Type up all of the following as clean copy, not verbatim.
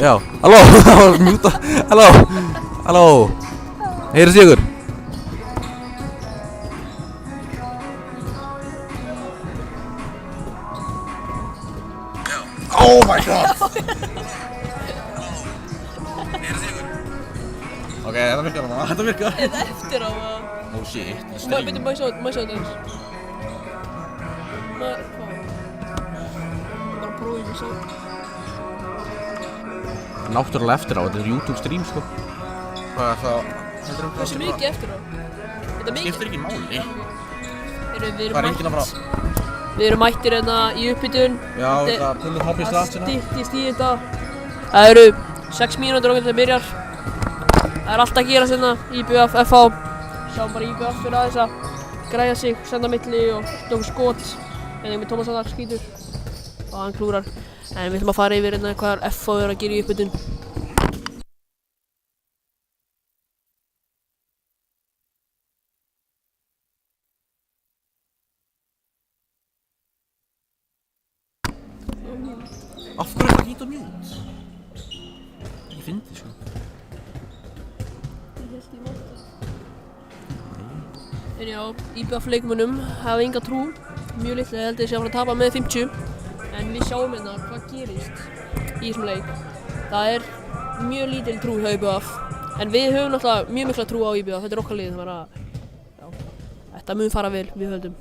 Já, halló, mjúta, halló, heyrðist í ykkur? Oh my god! Heyrðist í ykkur? Ok, þetta virkar hana, þetta virkar. Þetta eftir á það. Oh shit, Byrju, má ég sjá þetta eins. Bara prófum að sjá. Náttúrulega eftir á, þetta er YouTube stream sko. Hvað er það? Hversu mikið eftir á? Þetta mikið? Skiptir ekki máli. Við erum mættir hérna í upphitun. Já, þetta pulluð hoppist allt hérna. Styttist í þetta. Það eru 6 mínútur og þetta byrjar. Það er allt að gerast hérna, IBF, FH. Sjáum bara IBF fyrir aðeins að græja sig, senda milli og nokkuð skot. En með Tómas Annar skýtur og hann klúrar. En við ætlum að fara yfir hérna hvað FH er að gera í upphitun. Af hverju er það hít og mjút? Ég finn þið sko. En já, IBF leikmönnum hafa enga trú. Mjög litlu, ég held að ég sé að fara að tapa með 50. En við sjáum hérna hvað gerist í þessum leik. Það er mjög lítil trú hjá IBF. En við höfum náttúrulega mjög mikla trú á IBF. Þetta er okkar lið, þannig að já, þetta mun fara vel, við höldum.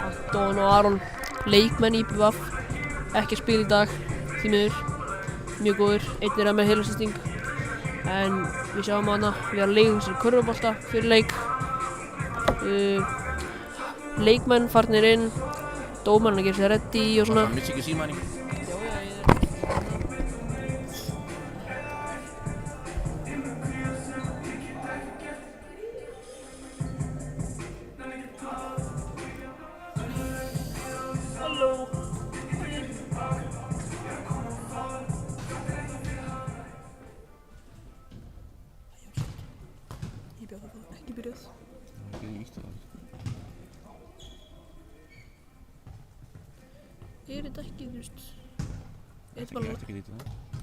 Anton og Aron, leikmenn IBF, ekki að spila í dag, því miður, mjög góður, einn er með heilastisting. En við sjáum hana, við erum að leika þessari körfubolta fyrir leik. Leikmenn farnir inn, dómarinn að gera sér ready og svona. Það missi ekki símaðning. Ekki byrjað. Er þetta ekki, þú veist,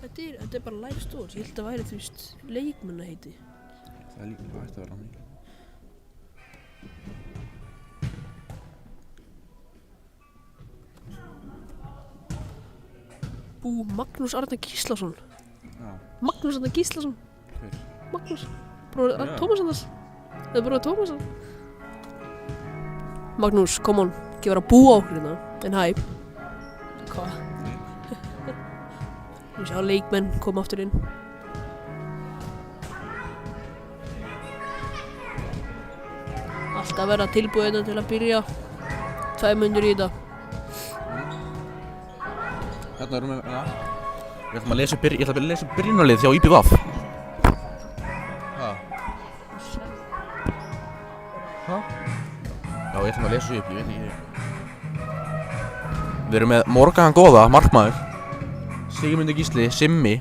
þetta er bara live stores, ég held að það væri, þú veist, leikmannaheiti. Það er líka hvað ætti að vera hann. Magnús Arnar Gíslason. Já. Magnús Arnar Gíslason. Hver? Magnús. Bróðir Tómas Arnars. Það er bróðir Tómas Arnars. Magnús, come on, ekki vera að búa okkur hérna, en hæ. Hvað? Við sjá leikmenn koma aftur inn. Alltaf verða tilbúið til að byrja 2 mínútur í þetta. Hérna erum við, já. Ég ætla að lesa upp byrjunarlið hjá IBF. Já, ég ætla að lesa þessu upp, ég veit ekki. Við erum með Morgan Góða, markmaður. Sigmundur Gísli, Simmi.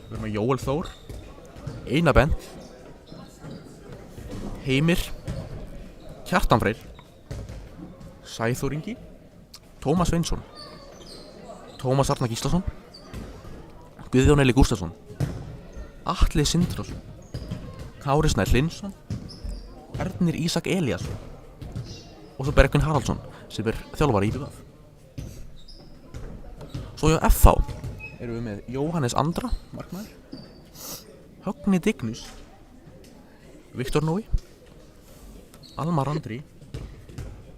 Við erum með Jóel Þór. Einar Bent. Heimir. Kjartan Freyr. Sæþór Ingi. Tómas Sveinsson. Tómas Arnar Gíslason. Guðjón Eli Gústafsson. Atli Sindrason. Kári Snær Hlynsson. Ernir Ísak Elíasson. Og svo Bergvin Haraldsson sem er þjálfari í IBF. Svo hjá FH erum við með Jóhannes Andra, markmaður. Högni Dignus. Viktor Nói. Almar Andri.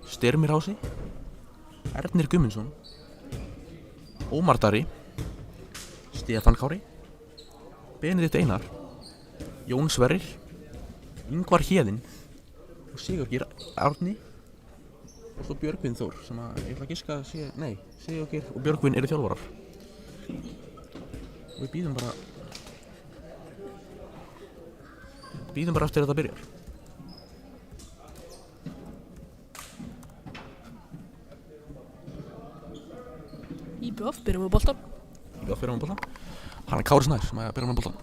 Styrmir Ási. Ernir Gumminsson. Ómar Darri. Stefán Kári. Benedikt Einar. Jón Sverrir. Ingvar Héðinn. Og Sigurgeir Árni. Og svo Björgvin Þór sem að ég ætla að giska að sé, nei, Sigurgeir og Björgvin eru þjálfarar. Og við bíðum bara eftir þetta byrjar. byrjum við boltan. Já, byrjum við boltan. Hann er Kári Snær sem að byrja með boltan.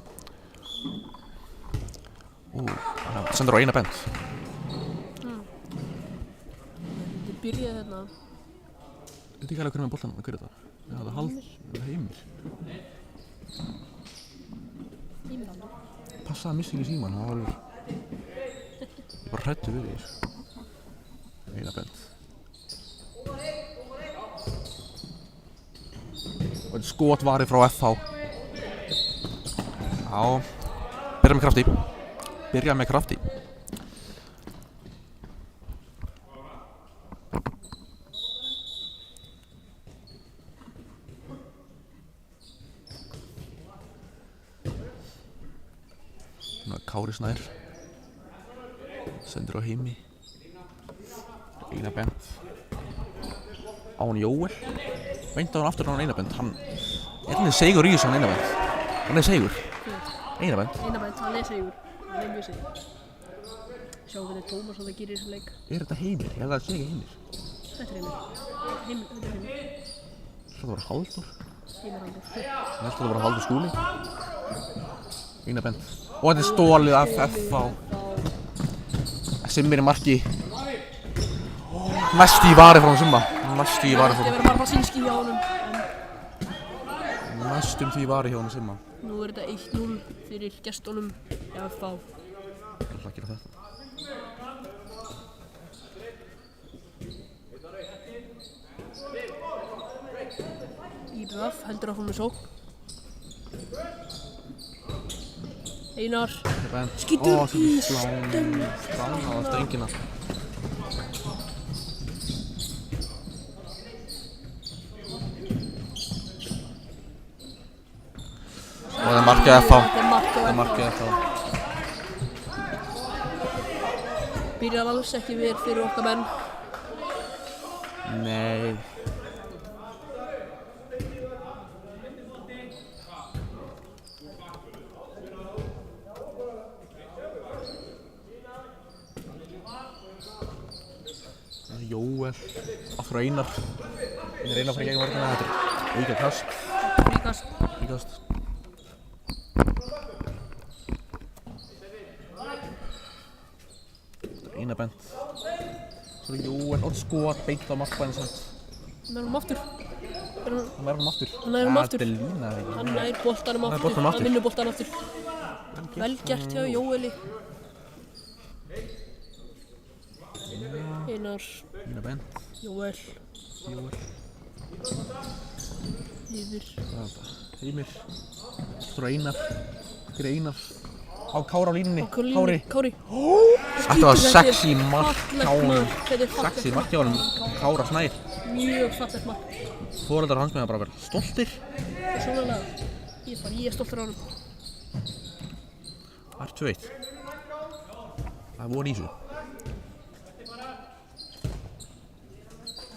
Hann sendur á eina bend. Þið byrjaði hérna. Ég veit ekki alveg hvernig með boltan, hver er þetta? Já, það er Heimir. Heimir alveg. Passaði að missa ekki síman, það var... Ég bara hræddur við því. Eina bend. Og þetta skotvari frá FH. Já, byrja með krafti. Kári Snær sendur á Heimi. Eina bend. Á hann Jóel. Beint á hann aftur á hann eina bend. Hann er segur í þessu hann eina bend. Hann er segur. Eina bend, hann er segur. Hann er mjög segur. Sjáum hvernig Tómas að það gerir í þessum leik. Er þetta Heimir? Ég held að það sé ekki Heimir. Þetta er Heimir. Þetta er Heimir. Það var Halldór. Heimir Halldór. Ég held að það var Halldór Skúli. Eina bend. Og þetta er stólið af FH. Simmir í marki. Næstu í vari frá hann Simma. Næstu í vari frá hann. Þetta verður bara Basinski hjá honum. Næstum því vari hjá hann Simma. Nú er þetta 1-0 fyrir gestunum hjá FH. Ég ætla að gera þetta. IBF heldur áfram með sókn. Einar skýtur í stöng. Strang á strengina. Og það er markið FH. Byrjar alls ekki vel fyrir okkar menn. Nei. Jóel, aftur á Einar. Einar fyrir gegn vörðina, þetta er aukakast. Fríkast. Eina bend. Svo er Jóel, og skot, beint á markbæðin samt. Hann er aftur. Hann er aftur. Þetta er lína, ekki? Hann er boltanum aftur. Hann vinnur boltanum aftur. Vel gert hjá Jóeli. Einar. Eina bend. Jóel. Yfir. Heimir. Svo er Einar. Hver er Einar? Á Kára á línunni. Kári. Þetta var sexy mark hjá honum. Kára Snær. Mjög fallegt mark. Foreldrar hans með að bara vera stoltir. Persónulega. Ég er stoltur á honum. Það er 2-1. Það er von í þessu.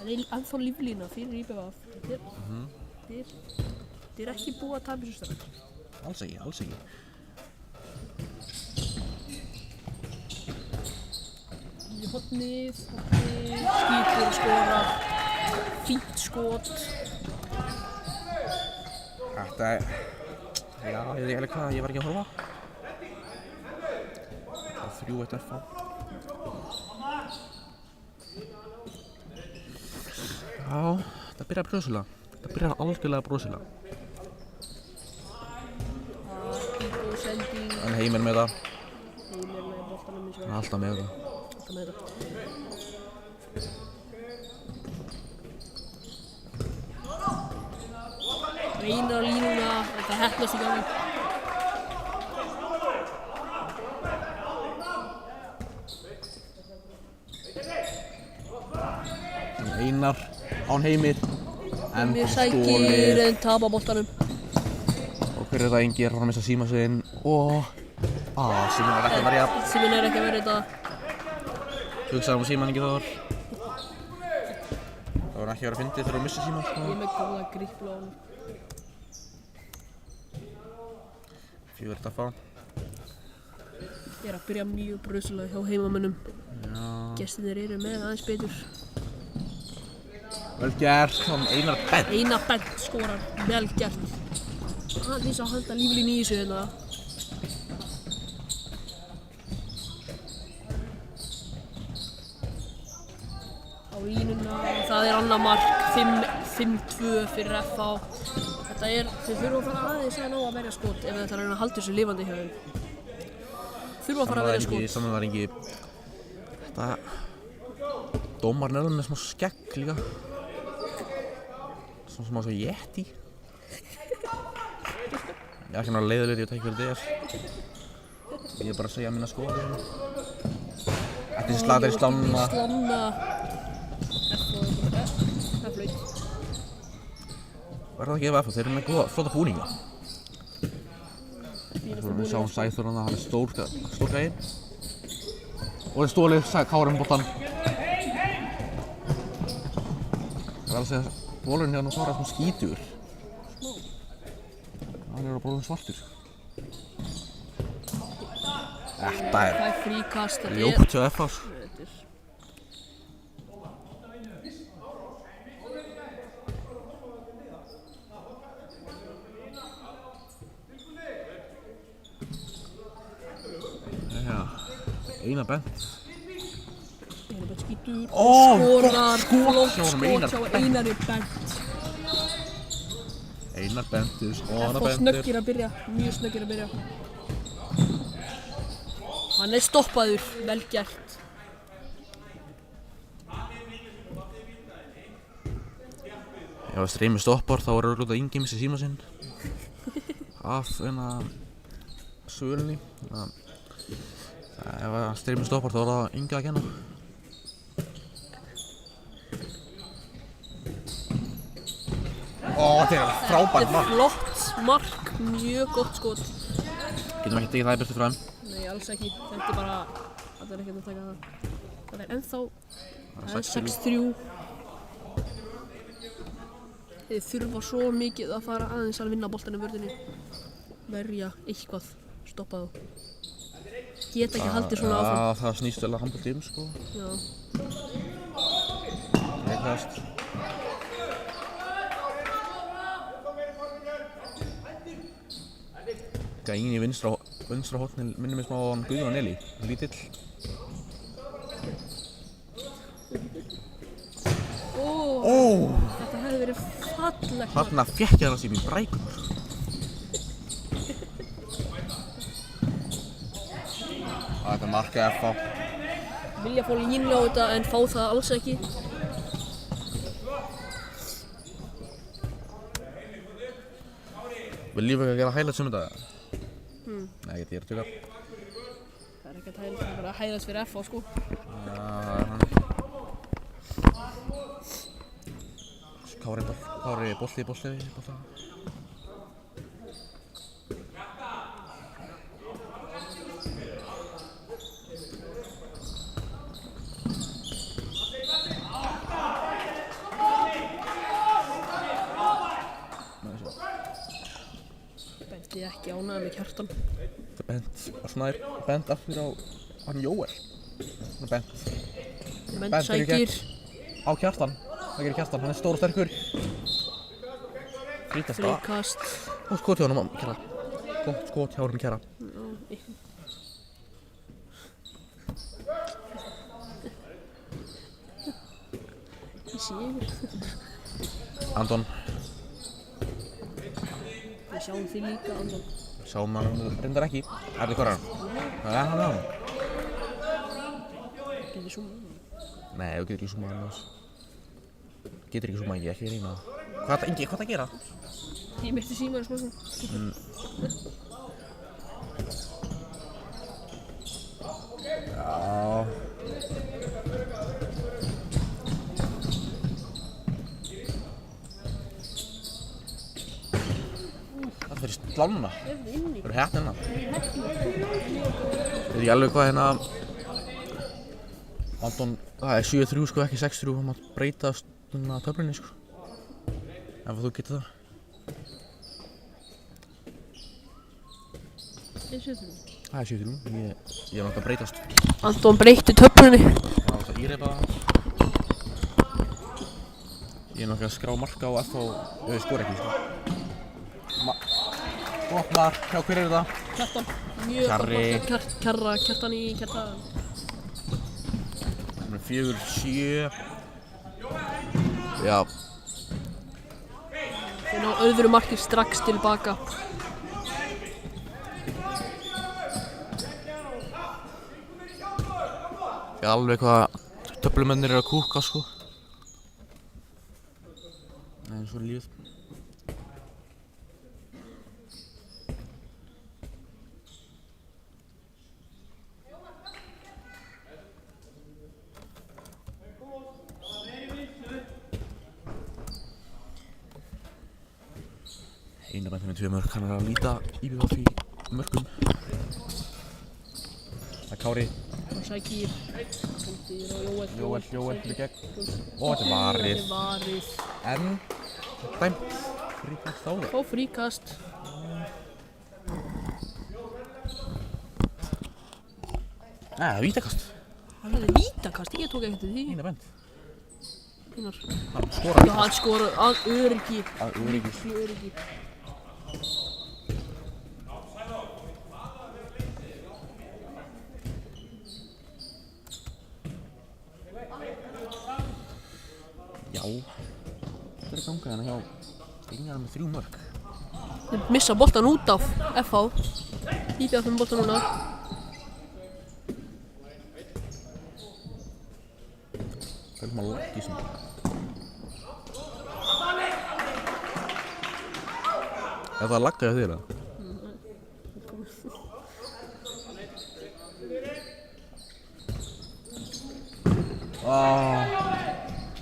Það er ennþá líflína fyrir IBF. Þetta er ekki búið að tapa þessu strax. Alls ekki. Í hornið, skýtur og skora. Fínt skot. Þetta er... Já, ég veit ekki alveg hvað, ég var ekki að horfa. Það er 3-1 FH. Já, það byrjar bröðslega. Það byrjar algjörlega bröðslega. Góð sending. En Heimir með það. Heimir með boltanum eins og Hann er alltaf með það. Einar á línuna, þetta heppnast í gangi. Einar án Heimir. Heimir sækir en tapa boltanum. Og hver er það Ingi er að missa síma sinn og... Síminn er ekki að verja. Síminn er ekki að verja þetta. Hugsaðum síman ekki þar. Það var ekki að vera að fyndið þegar þú missir síman. Ég er með góða gríplu á honum. 4 FH. Ég er að byrja mjög bröðslega hjá heimamönnum. Já. Gestirnir eru með aðeins betur. Vel gert, svona Einar Bent. Einar Bent skorar, vel gert. Aðeins að halda líflínu í þessu hérna. Á línuna, það er annað mark, 5-2 fyrir FH. Þetta er, þau þurfa að fara aðeins að ná að verja skot ef þetta er að reyna að halda þessu lifandi hjá þeim. Þurfa að fara að verja skot. Samvæðingi, þetta, dómarinn er með smá skegg líka. Svona smá svo Yeti. Ég er ekki náttúrulega leiðilegur, ég veit ekki hvernig þetta er. Ég er bara að segja mína skoðun. Þetta er slagar í slána. Slána. Það er flaut. Verða það ekki ef FH, þeir eru með góða, flotta búninga. Við sjáum Sæþór hann er stór gæði. Og það er stólið Kári boltan. Það er að segja bolurinn hérna Kári svona skítur. Hann er að bolurinn svartur. Þetta er fríkast. ljótt hjá FH. Einar Bent. Einar Bent skítur. Skorar. Flott skot hjá Einari Bent. Einar Bentur, skora FH Bentur. snöggir að byrja, mjög snöggir að byrja. Hann er stoppaður, vel gert. Ef Streymi stoppar þá er örugglega Ingi missi síma sinn af sölunni. Ef Streymi stoppar þá er það Inga að kenna. Þetta er frábært mark. Þetta er flott mark, mjög gott skot. Getum ekki tekið það í burtu frá þeim. Nei, alls ekki. Þetta er bara, þetta er ekkert að taka það. Það er ennþá, það er 6-3. Þeir þurfa svo mikið að fara aðeins að vinna boltann í vörðinni. Verja eitthvað, stoppa þá. Geta ekki haldið svona áfram. Já, það snýst vel að handbolti sko. Já. Leikast. Gæinn í vinstra horni minnir mig smá á hann Guðjón Eli, lítill. Þetta hefði verið fallegt. Þarna fékk ég það sem í brækunar. Þetta er markið FH. Vilja fá línlega á þetta en fá það alls ekki. Viljum við ekki að gera highlights þetta? Nei, ég er tökar. Það er ekki að highlights, það er bara að highlights fyrir FH sko. Kári bolti. Bent ég ekki ánægður með Kjartan. Þetta er Bent. Snær Bent aftur á hann Jóel. Bent Sækir. Á Kjartan. Það gerir Kjartan, hann er stór og sterkur. Fríkast. Og skot hjá honum Kjara. Gott skot hjá honum Kjara. Ég sé yfir. Anton. Við sjáum þig líka, Anton. Sjáum hann reyndar ekki. Erði hvað er hann? Það er hann. Getur zooma á hann? Nei, þú getur ekki zooma á hann. Getur ekki zooma, ég ekki reyna. Hvað er það að gera? Ég myrti símaður smá svona. Já. Það fyrir slána. Er það inni? Það eru hætt hérna. Ég veit ekki alveg hvað hérna Anton, það er 7-3 sko, ekki 6-3. Það mátt breyta töflunni sko. Ef þú getur það. Er 7-3? Það er 7-3. Ég mátt að breytast. Anton breytti töflunni. Það var það íreipa. Ég er nokkið að skrá marka á FH ef við skora ekki, sko. Gott mark, hjá hver er það? Kjartan, mjög Kjarri. gott mark, Kjartan í Kjartan. Það er 4-7. Já. Þeir ná öðru marki strax tilbaka. Ég er alveg hvað töflumennir eru að kúka, sko. Það er svo lífið. Einarbæntið með 2 mörk, hann er að líta IBVF í mörkum. Það er Kári. Hann sækir. Sendir á Jóel fyrir gegn. Og þetta er varið. En dæmt. Fríkast á það. Fá fríkast. Nei, það er vítakast. Það er vítakast, ég tók ekkert því. Einarbænt. Einar. Hann skorar. Já, hann skorar að öryggi. Að öryggi. Miklu öryggi. Já. Það er að ganga hérna hjá Engjar með 3 mörk. Þeir missa boltan út af FH. IBF með boltan núna. Það er maður laggi sem. Er það að lagga hjá þér, eða?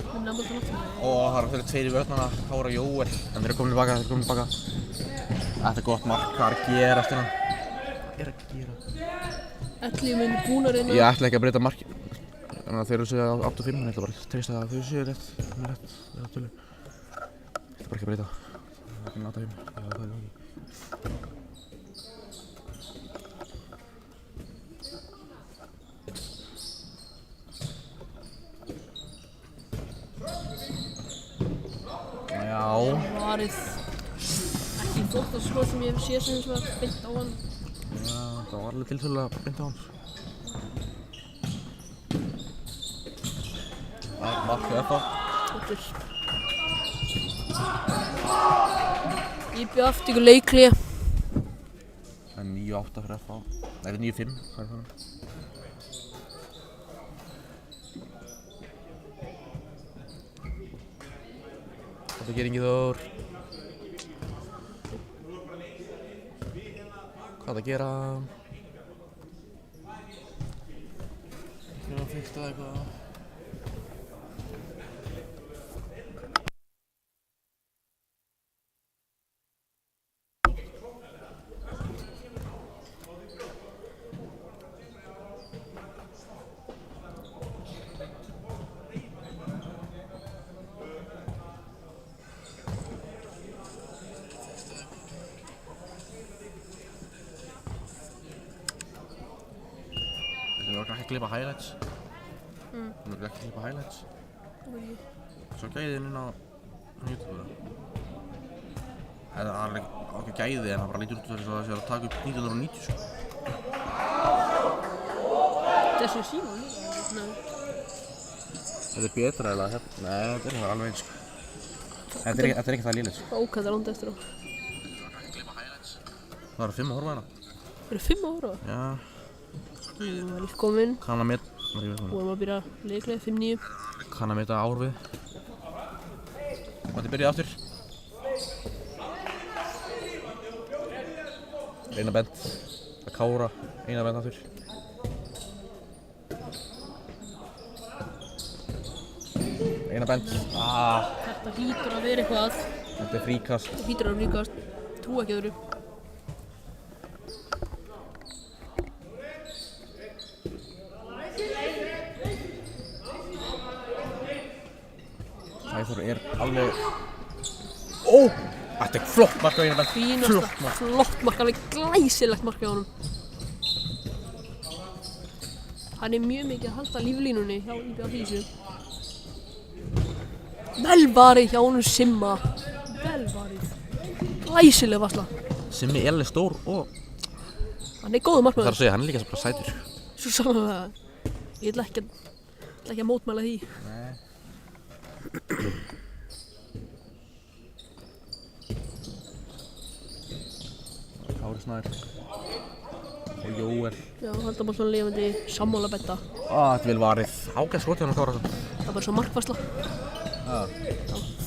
Vinna boltan aftur. Það eru 2 í vörnana, Kára og Jóel. En þeir eru komin tilbaka, Þetta er gott mark, hvað er að gera eftir hann? Hvað er að gera? 11 minn búin að reyna. Ég ætla ekki að breyta marki. Þannig að þeir eru að segja 8-5, en ég ætla bara að treysta að þau séu rétt. Það er rétt, það er tölu. Ég ætla bara ekki að breyta. Það er ekki nata heim. Já, það er ekki. Já. Varið. Ekki flott að skora sem ég hef séð sem var beint á hann. Já, það var alveg tiltölulega beint á hans. Það er markið FH. Flottur. IBF tekur leikli. Það er 9-8 fyrir FH. Nei, það er 9-5, hvað er það? Þetta gerir Ingi Þór. Hvað það gera? Ég var fyrst að eitthvað. Við erum ekki að klippa highlights. Við erum ekki að klippa highlights. Svo gæðin inn á YouTube. Það er ekki gæði en það bara lítur út þess að það sé að taka upp 1990 sko. Þessu síma líka. Þetta er betra eða hérna. Nei, þetta er alveg eins sko. Þetta er ekki það lélegt sko. Ókvæmt er landa eftir á. Við erum ekki að klippa highlights. Það eru 5 að horfa hérna. Það eru 5 ára. Já. Það var líf kominn. Kann að meta. Vorum að byrja leiklega 5-9. Kann að meta ár við. Þetta er byrjað aftur. Einar bent. Það Kára. Einar bent aftur. Einar bent. Þetta hlýtur að vera eitthvað. Þetta er fríkast. Þetta hlýtur að vera fríkast. Trú ekki öðru. Sæþór er alveg... Þetta er flott mark á Einar bent. Fínasta, flott mark, alveg glæsilegt mark hjá honum. Hann er mjög mikið að halda líflínunni hjá IBF í þessu. Vel varið hjá honum Simma. Vel varið. Glæsileg varsla. Simmi er alveg stór og Hann er góður það markmaður. að segja, hann er líka bara sætur. Svo sannarlega. Ég ætla ekki að mótmæla því. Nei. Kári Snær og Jóel. Já, halda bara svona lifandi sammála betta. Þetta er vel varið. Ágætt skot hjá hann Kára. Það er bara svo markvarsla. Já,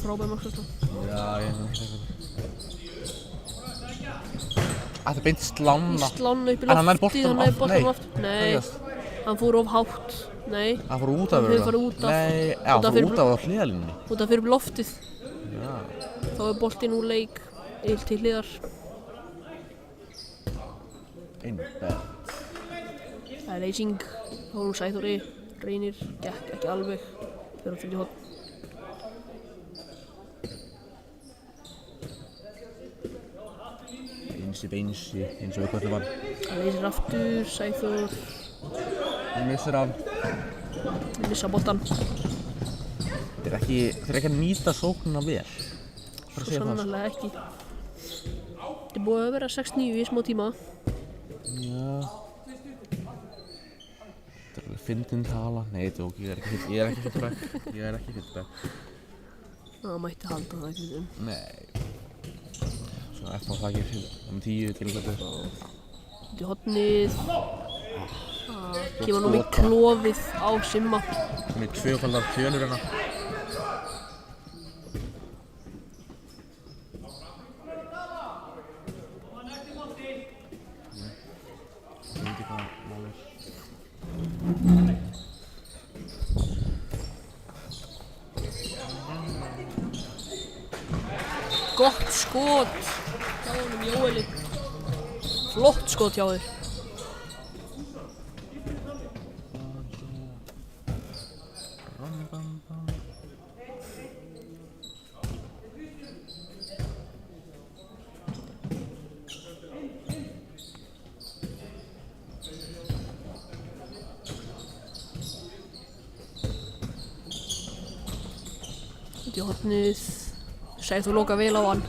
Frábær markvarsla. ég veit ekki. Þetta er beint slána. Slána upp í En hann nær loftið, boltanum hann nær oft- boltanum nei. aftur. Nei, hann fór of hátt. Nei, Hann fór út af Hann hefur farið út af- Nei, já, út hann af fór fyrir- út af á hliðalínunni. út af fyrir upp í loftið. Já. Þá er boltinn úr leik til hliðar. Einbett. Það er leysing. Þá er hún Sæþóri. Reynir, gekk ekki alveg. Fyrir aftur í horn. Beinsi, eins og við kvöldum var. Það leysir aftur. Sæþór. Hann missir af. Missa boltan. Þeir eru ekki að nýta sóknina vel. Bara að Svo segja það. sannarlega ekki. Þetta er búið að vera 6-9 í smá tíma. Já. Þetta er alveg fyndin tala. Nei, djók, ég er ekki feedback. Það mætti halda það ekki um. Nei. Svo F á þakir 10 til þetta. Út í hornið. Kemur nú í klofið á Simma. Með tvöfaldar tölur hérna. Ég veit ekki hvað mál er. Gott skot hjá honum Jóeli. Flott skot hjá þér. Út í hornið. Sæþór loka vel á hann.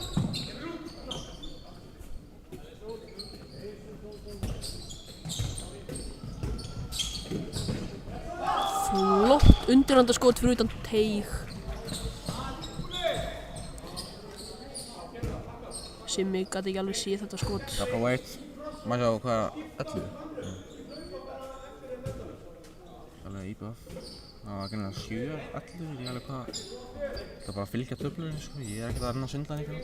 Flott undirhandaskot fyrir utan teig. Simmi gat ekki alveg séð þetta skot. Það er bara veit. Maður sjá hvað 11. Alveg IBF. Það var gennilega 7, 11, ég veit ekki alveg hvað. Það er bara að fylgja töflurinn, sko. Ég er ekkert að reyna að synda eitthvað.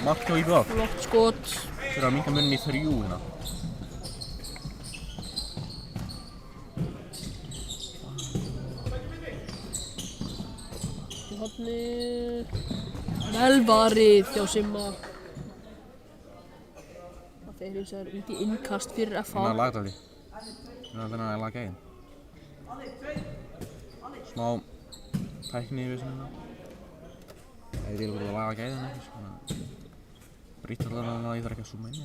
Mark hjá IBF. Flott skot. Fyrir að minnka munni í 3 hérna. Í hornið. Vel varið hjá Simma. Það fer eins og er út í innkast fyrir FH. Hérna er lagdæli. Hérna er laggæðin. Smá tækni við svona. Það er eiginlega að laga gæðin ekki, sko. Brýtt allavega að ég þarf ekki að zooma inn.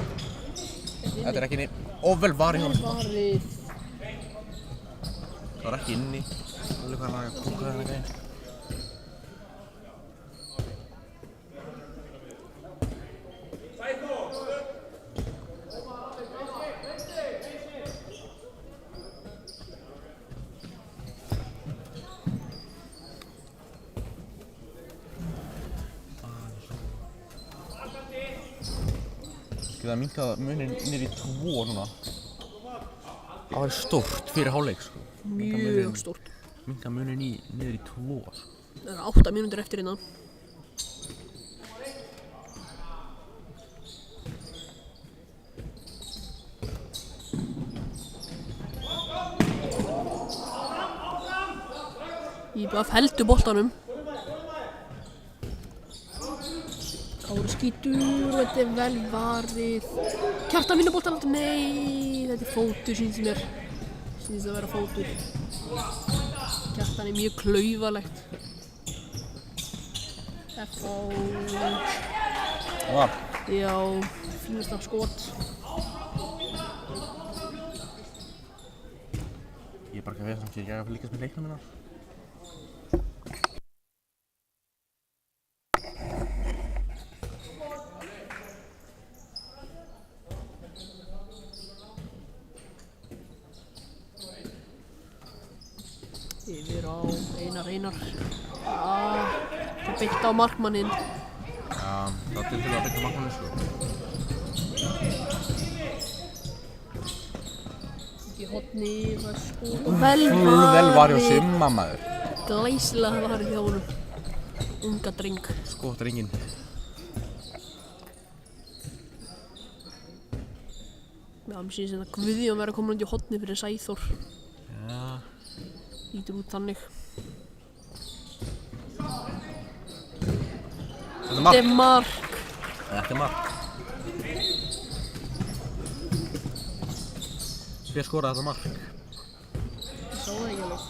Þetta er ekki inni. Ó, vel varið hjá Vel hann. varið. Það var ekki inni. Alveg hvað er að kúka þennan gæðin. Geta minkað munin niður í 2 núna. Það var stórt fyrir hálfleik, sko. Mjög stórt. Minka munin niður í 2, sko. Það eru 8 mínútur eftir hérna. IBF heldur boltanum. Kári skýtur og þetta er vel varið. Kjartan vinnur boltan aftur. Nei, þetta er fótur sýnst mér. Sýnst að vera fótur. Kjartan er mjög klaufalegt. F.O. Það. Já, fínasta skot. Ég er bara ekki að veist sem ég að líkast með leiknum minna. Yfir á Einar. Það beint á markmanninn. Já, það er til að byggja markmanninn sko. Í hotni, það er sko. Vel var hjá Simma maður. Glæsilega varið hjá honum. Unga dreng. Sko, drenginn. Já, mér sýnist þetta Guðjón verið að koma út í hotni fyrir Sæþór. Já. Lítur út þannig. Þetta er mark. Þetta er mark. Hver skoraði þetta mark? Ég sá það ekki alveg.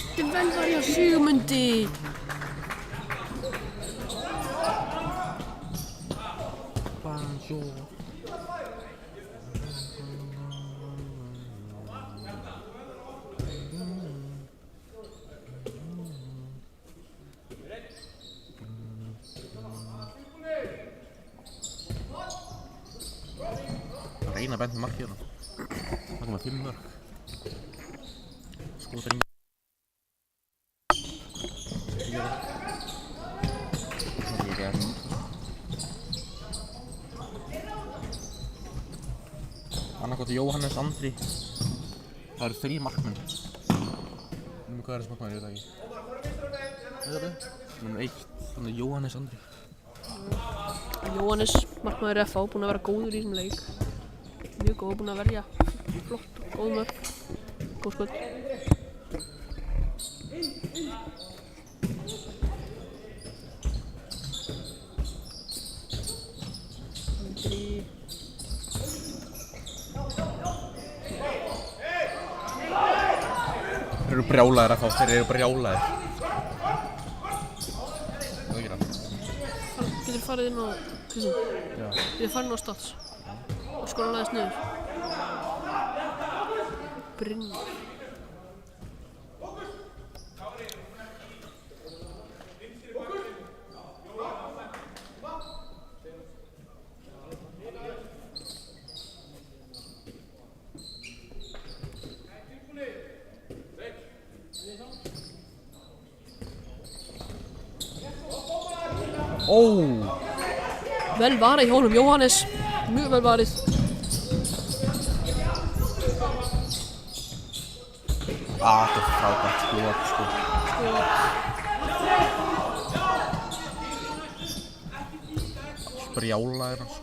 Þetta er vel varið hjá Sigmundi. Banjo. Reyna bent með mark hérna. Það komið 5 mörk. Skotar inn. Annarkot Jóhannes Andri. Það eru 3 markmenn. Hvað er þessi markmenn? Ég veit það ekki. Númer 1. Þannig Jóhannes Andri. Jóhannes, markmaður F.A. búinn að vera góður í þessum leik. Mjög góð, búinn að verja flott, góð mörk, góð skot. Andri. Þeir eru brjálaðir að fá, þeir eru brjálaðir. Hvað gerir það? Getur farið inn á, Kristinn? Já. Getur farið inn á Stats og skora aðeins niður. Brynjar. Vel varið hjá honum, Jóhannes. Mjög vel varið. Þetta er frábært skot, sko. Brjálaðir hans.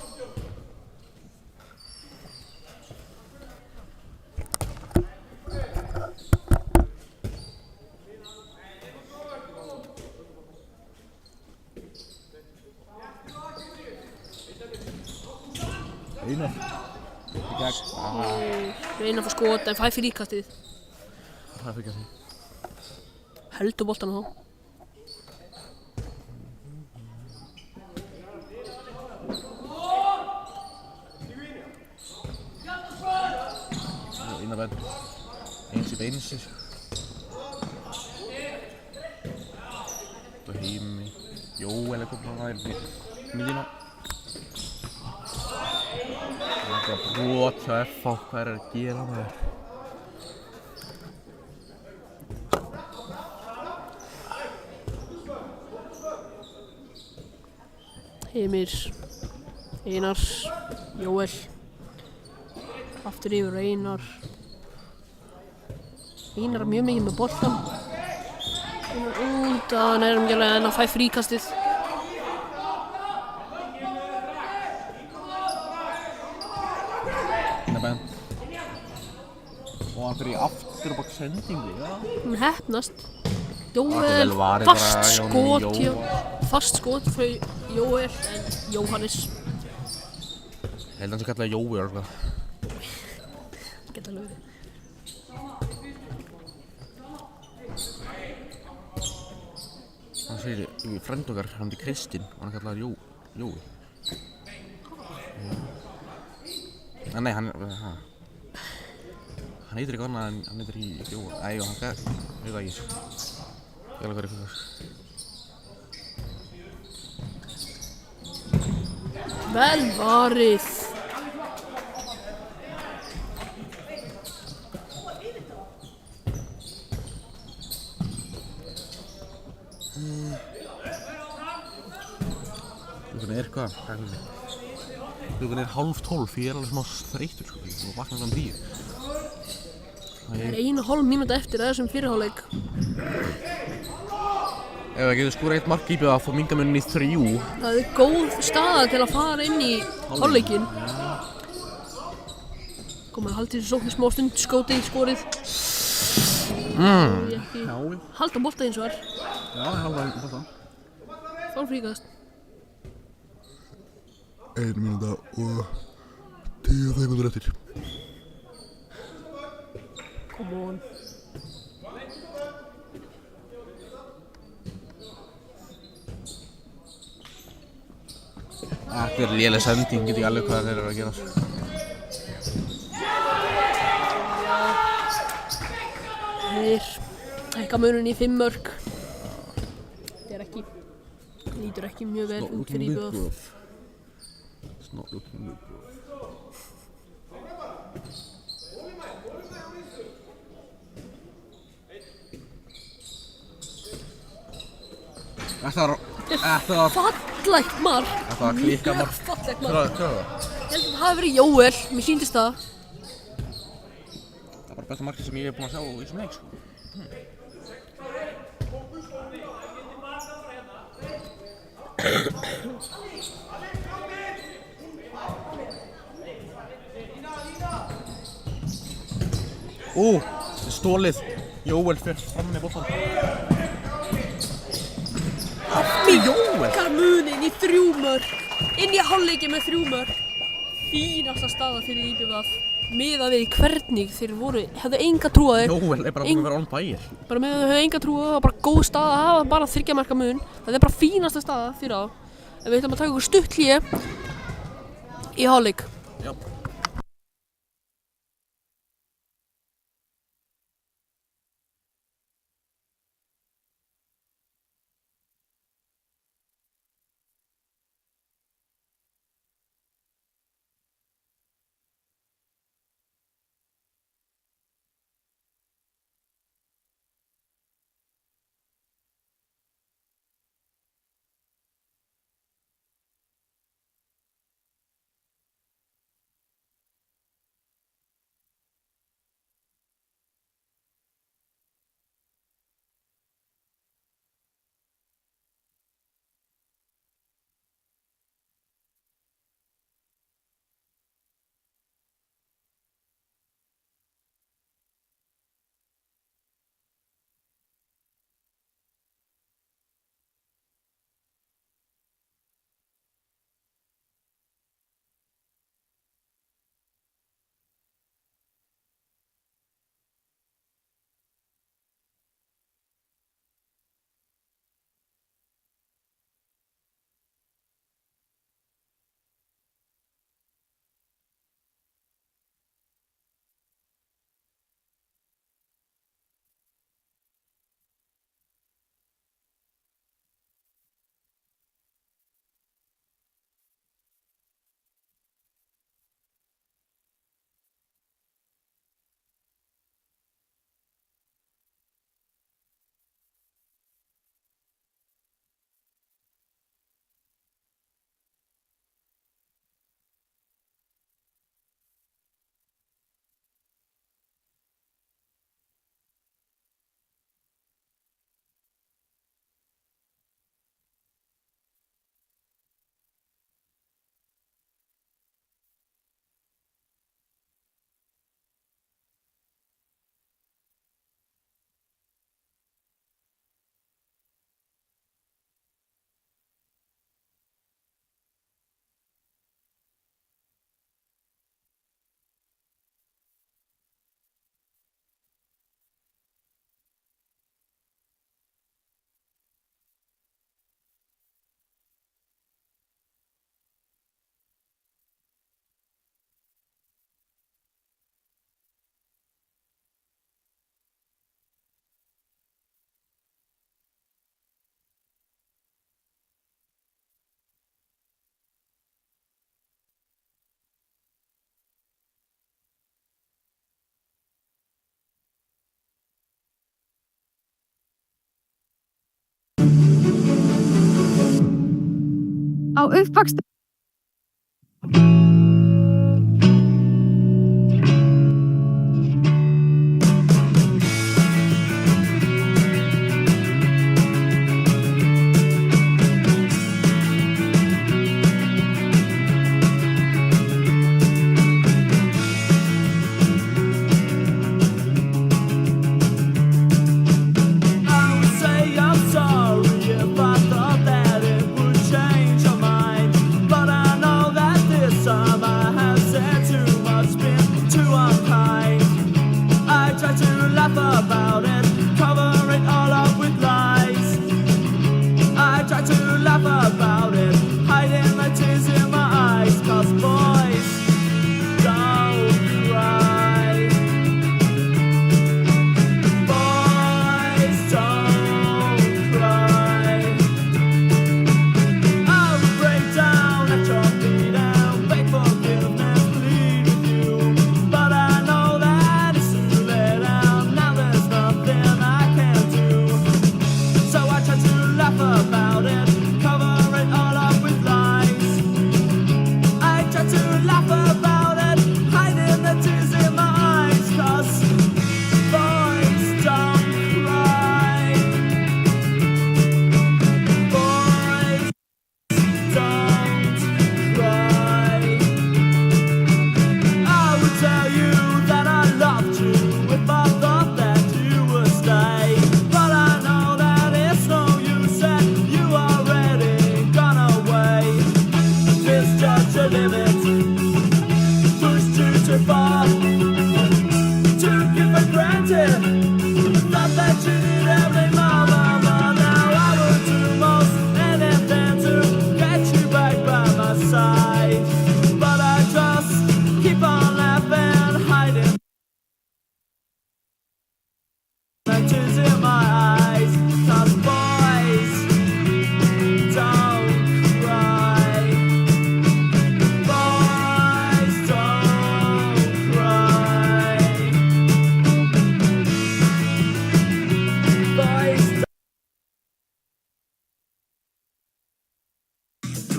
Einar. Einar fór skot en fær fríkastið. Það fikk að því. Heldur boltanum þá. Einar benn. Eins í beinsir. Og heimi. Jóel er komin að væri miðjuna. Það er brot hjá F.A. Hvað er að gera með þér? Heimir, Einar, Jóel. Aftur yfir Einar. Einar mjög mikið með boltan. Einar út að hann er umgjörlega en að fæ fríkastið. Og hann fyrir aftur og bak sendingu, já. Hún heppnast. Jóel, fast skot frá Jóel en Jóhannes. Ég held að hann sé kallaði Jói eða eitthvað. Geta alveg verið. Hann segir í frænd okkar, hann heitir Kristinn og hann kallar Jói. Nei, hann heitir eitthvað annað en hann heitir í Jóa. Æ, hann veit það ekki. Ég alveg verið fyrir. Vel varið. Klukkan er hvað? Klukkan er 11:30, ég er alveg smá þreyttur sko. Ég er búinn að vakna um 10. Það er 1,5 mínúta eftir þessum fyrirháleik. Ef það getur skorað eitt mark íbjöð að fá mingamunin í 3. Það er góð staða til að fara inn í hálfleikinn. Komið að halda þessu sókn í smá stund, skótið, skorið. Já. Halda bolta eins og er. Já, halda bolta. Fár fríkast. 1 mínúta og 10 sekundur eftir. Come on. Þetta er léleg sending, get ég alveg hvað þeir eru að gera. Þeir hækka muninn í 5 mörk. Þetta er ekki, lítur ekki mjög vel út fyrir IBF. It's not looking good, bro. Þetta var Fallegt mark. Þetta var klíka mark. Mjög fallegt Hvað mark. er það? Ég held að það hafi verið Jóel, mér sýndist það. Það er bara besta markið sem ég hef búinn að sjá í þessum leik, sko. Stólið. Jóel fer fram með boltan. Hækkar muninn í 3 mörk. Inn í hálfleiki með 3 mörk. Fínasta staða fyrir IBF. Miðað við hvernig þeir hefðu enga trú á þeir. Jóel er bara búinn að vera on fire. Bara með að þau hefðu enga trú á það, bara góð staða að hafa bara 3 marka mun. Það er bara fínasta staða fyrir þá. En við ætlum að taka okkur stutt hlé í hálfleik. Já. á uppvaksta.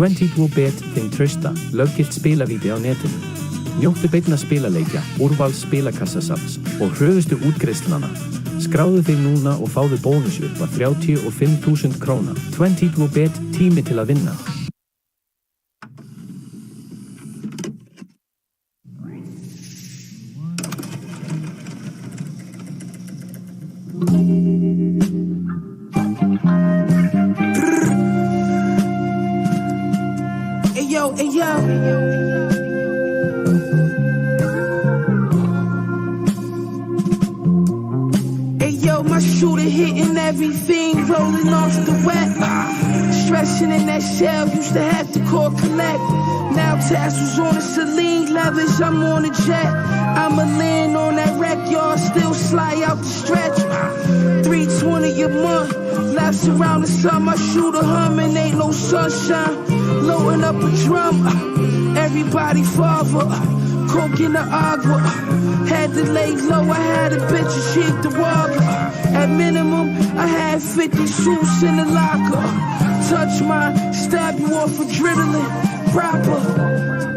.22bet þeim trausta, löggilt spilavíti á netinu. Njóttu beinna spilaleikja, úrvals spilakassasafns og hröðustu útgreiðslnanna. Skráðu þig núna og fáðu bónus upp að 35.000 króna. 22bet, tími til að vinna. My shooter hitting everything, rolling off the wet. Stretching in that shell, used to have to call collect. Now tassels on the Celine, leathers, I'm on a jet. I'ma land on that wreck, y'all still slide out the stretch. 320 a month, laps around the sun. My shooter humming, ain't no sunshine. Loading up a drum, everybody father. Coke in the agua, had to lay low, I had a bitch and she the water. At minimum, I had 50 suits in the locker. Touch mine, stab you off adrenaline, proper.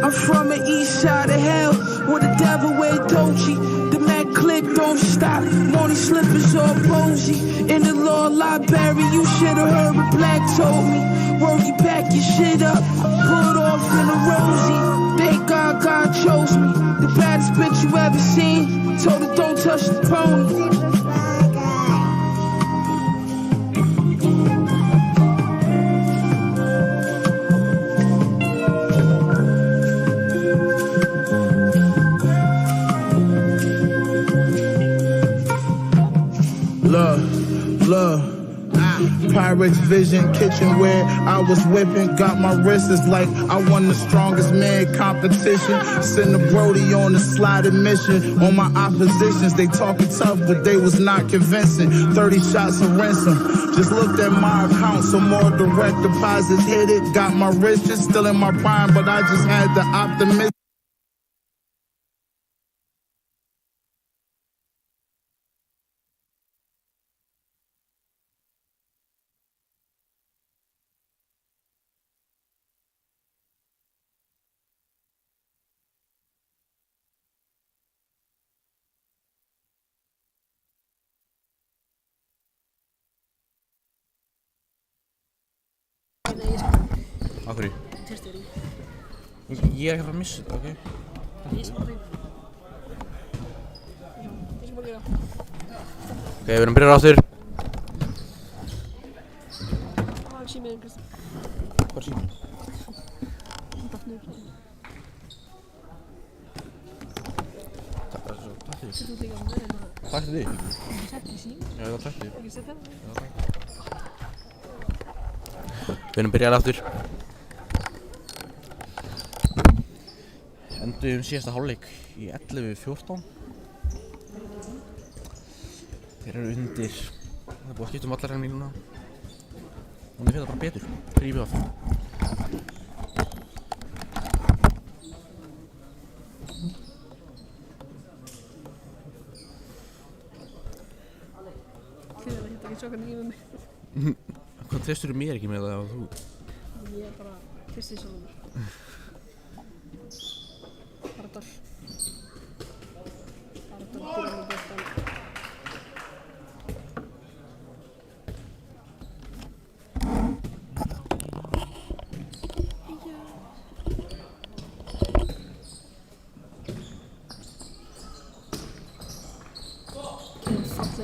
I'm from the east side of hell, where the devil wear Dolce. The Mac click don't stop, Money slippers all posy. In the law library, you should've heard what Black told me. Worry, back your shit up, put off in a rosy. Thank God God chose me. The baddest bitch you ever seen. Told her don't touch the pony. Love, Pyrex Vision, kitchenware, I was whipping, got my wrists like I won the strongest man competition. Send a Brody on a sliding mission. On my oppositions, they talking tough, but they was not convincing. 30 shots of ransom, just looked at my account, some more direct deposits hit it. Got my riches still in my prime, but I just had the optimism. Af hverju? Testir í. Ég er ekki að fara að missa þetta, ok? Ég sem bara reyna. Ég sem bara gera. Ok, við erum byrjar aftur. Það er símiðin, Kristján. Hvað er síminn? Hann datt niður. Takk fyrir. Þú líka með hérna. Takk fyrir þig. Ég setti sín. Já, það takk fyrir. Ekki sett hérna. Við erum byrjar aftur. Enduðum síðasta hálfleik í 11-14. Þeir eru undir. Það er búið að skipta allar henni núna. Hún fer það bara betur. Fyrir IBF. Fyrir það geta ekki sjá hvernig ég með mig. Hvað treystur mér ekki með það ef þú? Ég er bara Kristi sjálfur mér. Bara dörr. Bara dörr byrja með boltan.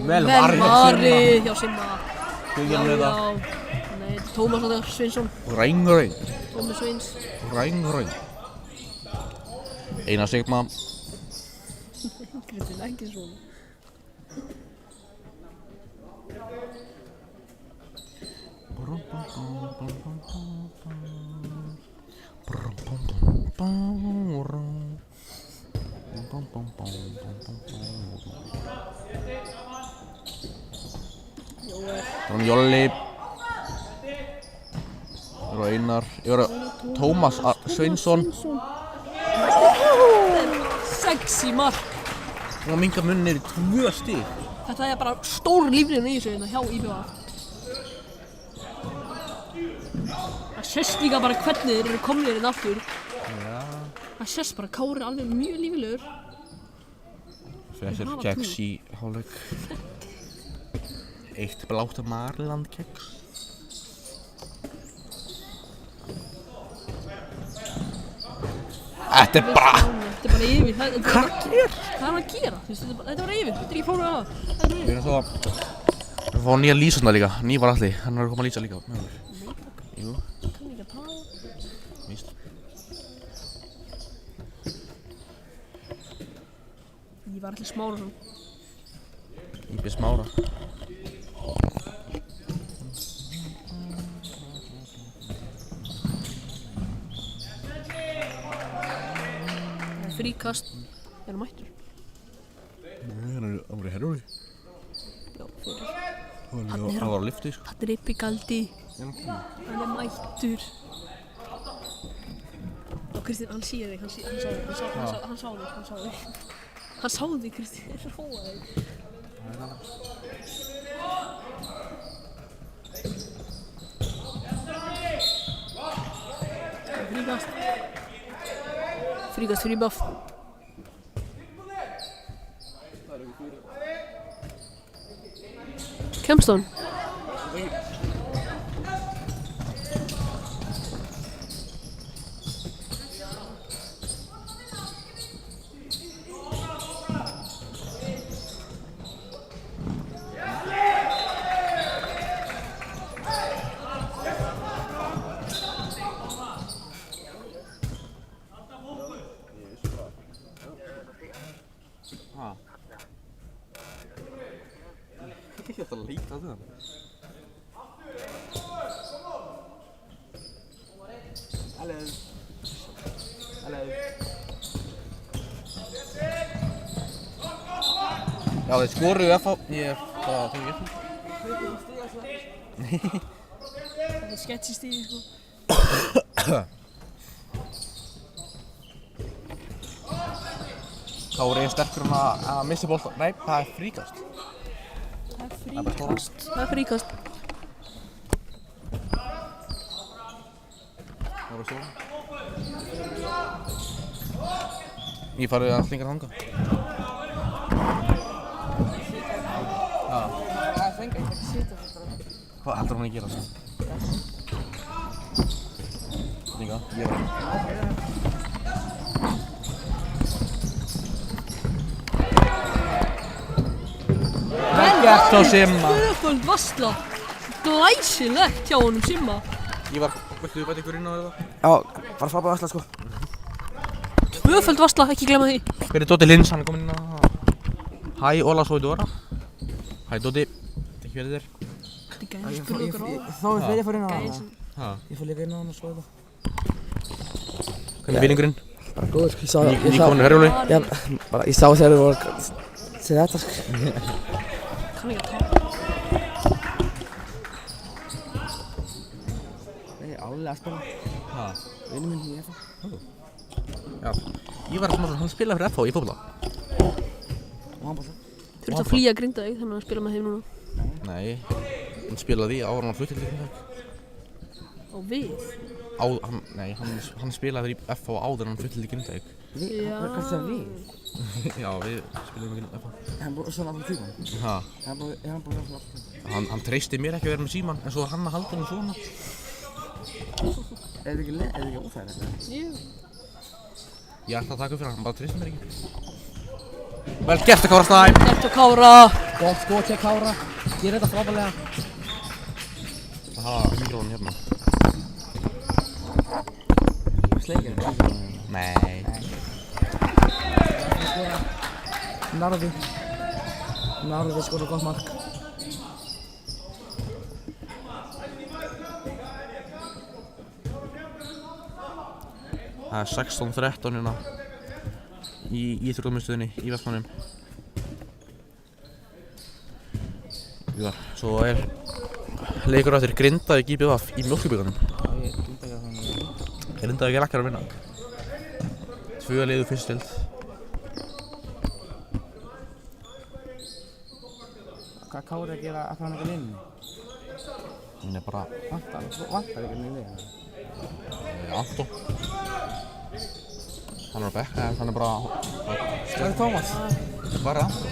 Vel varið hjá Simma. Hvað gerum við það? Nei, Tómas Sveinsson. Rængurinn. Tómas Sveins. Rængurinn. Einar Sigma. Kristinn, ekki svona. Það var Jolli. Það var Einar. Ég var Tómas Sveinsson. Sexy mark. Hún minnkar munni í 2 stig. Þetta er bara stór líflíðin í þessu hérna hjá IBF. Það sést líka bara hvernig þeir eru komnir inn aftur. Það sést bara Kári er alveg mjög líflegur. Fyrir sér keks í hálfleik. Eitt blátt Marland keks. Þetta er bara... Þetta er bara yfir. Hvað er hann að gera? Þetta er bara yfir. Þetta er ekki fóruð að. Þetta er bara Við yfir. erum svo að... Við fáum nýja lýsuna líka. Nývar Atli. Hann er að koma að lýsa líka. Jú. Kann ekki að tala. Víst. Ég var allir Smára svona. Íbbi Smára. Fríkast. Er hann mættur? Nei, hann var í Herjói. Já, fyrir. Hann var á lifti, sko. Þetta er Ippigaldi. Hann er mættur. Og Kristinn, hann sér þig. Hann sá þig. Hann sá þig, Kristinn. Róa þig. Fríkast. Fríkast fyrir IBF. Kemst hann? Ég ætla að leita að það. Hello. Hello. Já, þeir skoruðu FH. Ég er bara að tóka ekki. Þetta er sketchy stíði, sko. Kári er sterkur að missa bolta. Nei, það er fríkast. Það er fríkast. Það var svo. Ég farið að slinga þangað. Hvað heldur hún að gera það? líka. Ég var. Vel gert á Simma. Tvöföld varsla. Glæsilegt hjá honum Simma. Ívar, viltu bæta ykkur inn á þetta? Já, bara frábæð varsla sko. Tvöföld varsla, ekki glemma því. Hver er Dóti Lins? Hann er kominn inn á. Hæ, Óla Sóidóra. Hæ, Dóti. Ekki verið þér. Þá þegar ég fór inn á hana. Ha. Ég fór líka inn á hana og svo þetta. Hvernig er bílingurinn? Bara góður. Nýkomin Herjólfi. Ég sá þegar þið voru að segja þetta sko. Kann ekki að tala. Ég er álega að spila. Ha. Vinur minn í FH. Já. Ívar hann spilaði fyrir FH í fótbolta. Og hann bara svo. Þú ert að flýja Grindavík þannig að spila með þeim núna. Nei. Hann spilaði því áður hann fluttir til Grindavík. Og við? Hann spilaði í FH áður hann fluttir til Grindavík. Já. Hvað er það við? Já, við spilaðum ekki FH. Hann búið svona allir tíma. Ha. Hann búið svona allir tíma. Hann treysti mér ekki að vera með síman en svo var hann að halda henni svona. Er þetta ekki óþægilegt? Jú. Ég ætla að taka upp fyrir hann bara treysti mér ekki. Vel gert að Kára Snæ. Gert að Kára. Gott skot hjá Kára. Ég þetta frábærlega. Það hafa mikrófun hérna. Sleikir. Nei. Narvi skorar gott mark. Það er 16-13 hérna í íþróttamiðstöðinni í Vestmannum. Ívar, svo er leikur á eftir Grindavík í BVF í Mjólkurbikarnum. Grindavík er ekkert að vinna. 2 liðu fyrst deild. Hvað Kári að gera að hann ekki liðinu? Hún er bara Vantar ekki liðinu? Anton. Hann er á bekk, en hann er bara... Stræði Tómas. Hvað er Anton?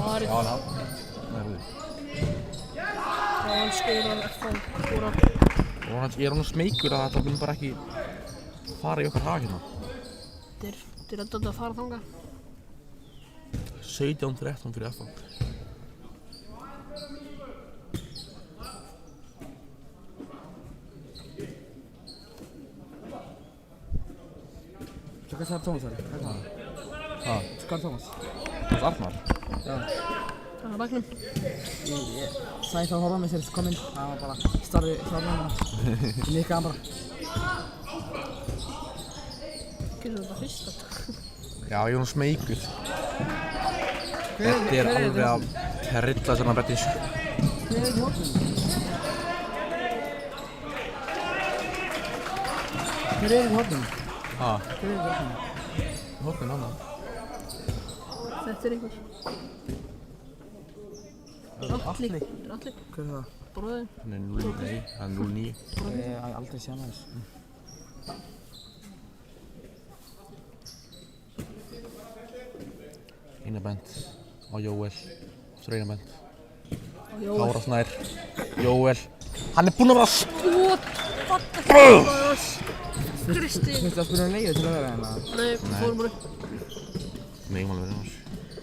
Ari. Já, hann er á. Nei, við. Hann skorar FH. Og ég er hann smeykur að þetta mun bara ekki fara í okkar hag hérna. Þið er alltaf að fara þangað. 17-13 fyrir FH. Svo hvað sagði Tómas þar? Hvað er það? Ha? Svo hvað er Tómas? Það er Arnar. Já. Það er vagnum. Ég sagði það að horfa með sér kom inn. Það var bara starfið hjálpað Ég nikkaði hann bara. Gerðu þetta fyrst þetta. Já, ég er hann smeykur. Þetta er alveg að trilla þennan Bettins. Hver er í hópnum? Hver er í hópnum? Ha? Hver er í hópnum? Hópin annan. Þetta er einhver. Atli. Þetta er Atli. Hver er það? Bróðin. Hann er 0-9. Hann er 0-9. Ég hef aldrei séð hann aðeins. Einar Bent og Jóel. Aftur Einar Bent. Jóel. Kára Snær. Jóel. Hann er búinn að vera Skot. Kristi. Þú veist að spila leiðu til að vera hérna? Nei, fórum bara upp. Megum alveg verið hans.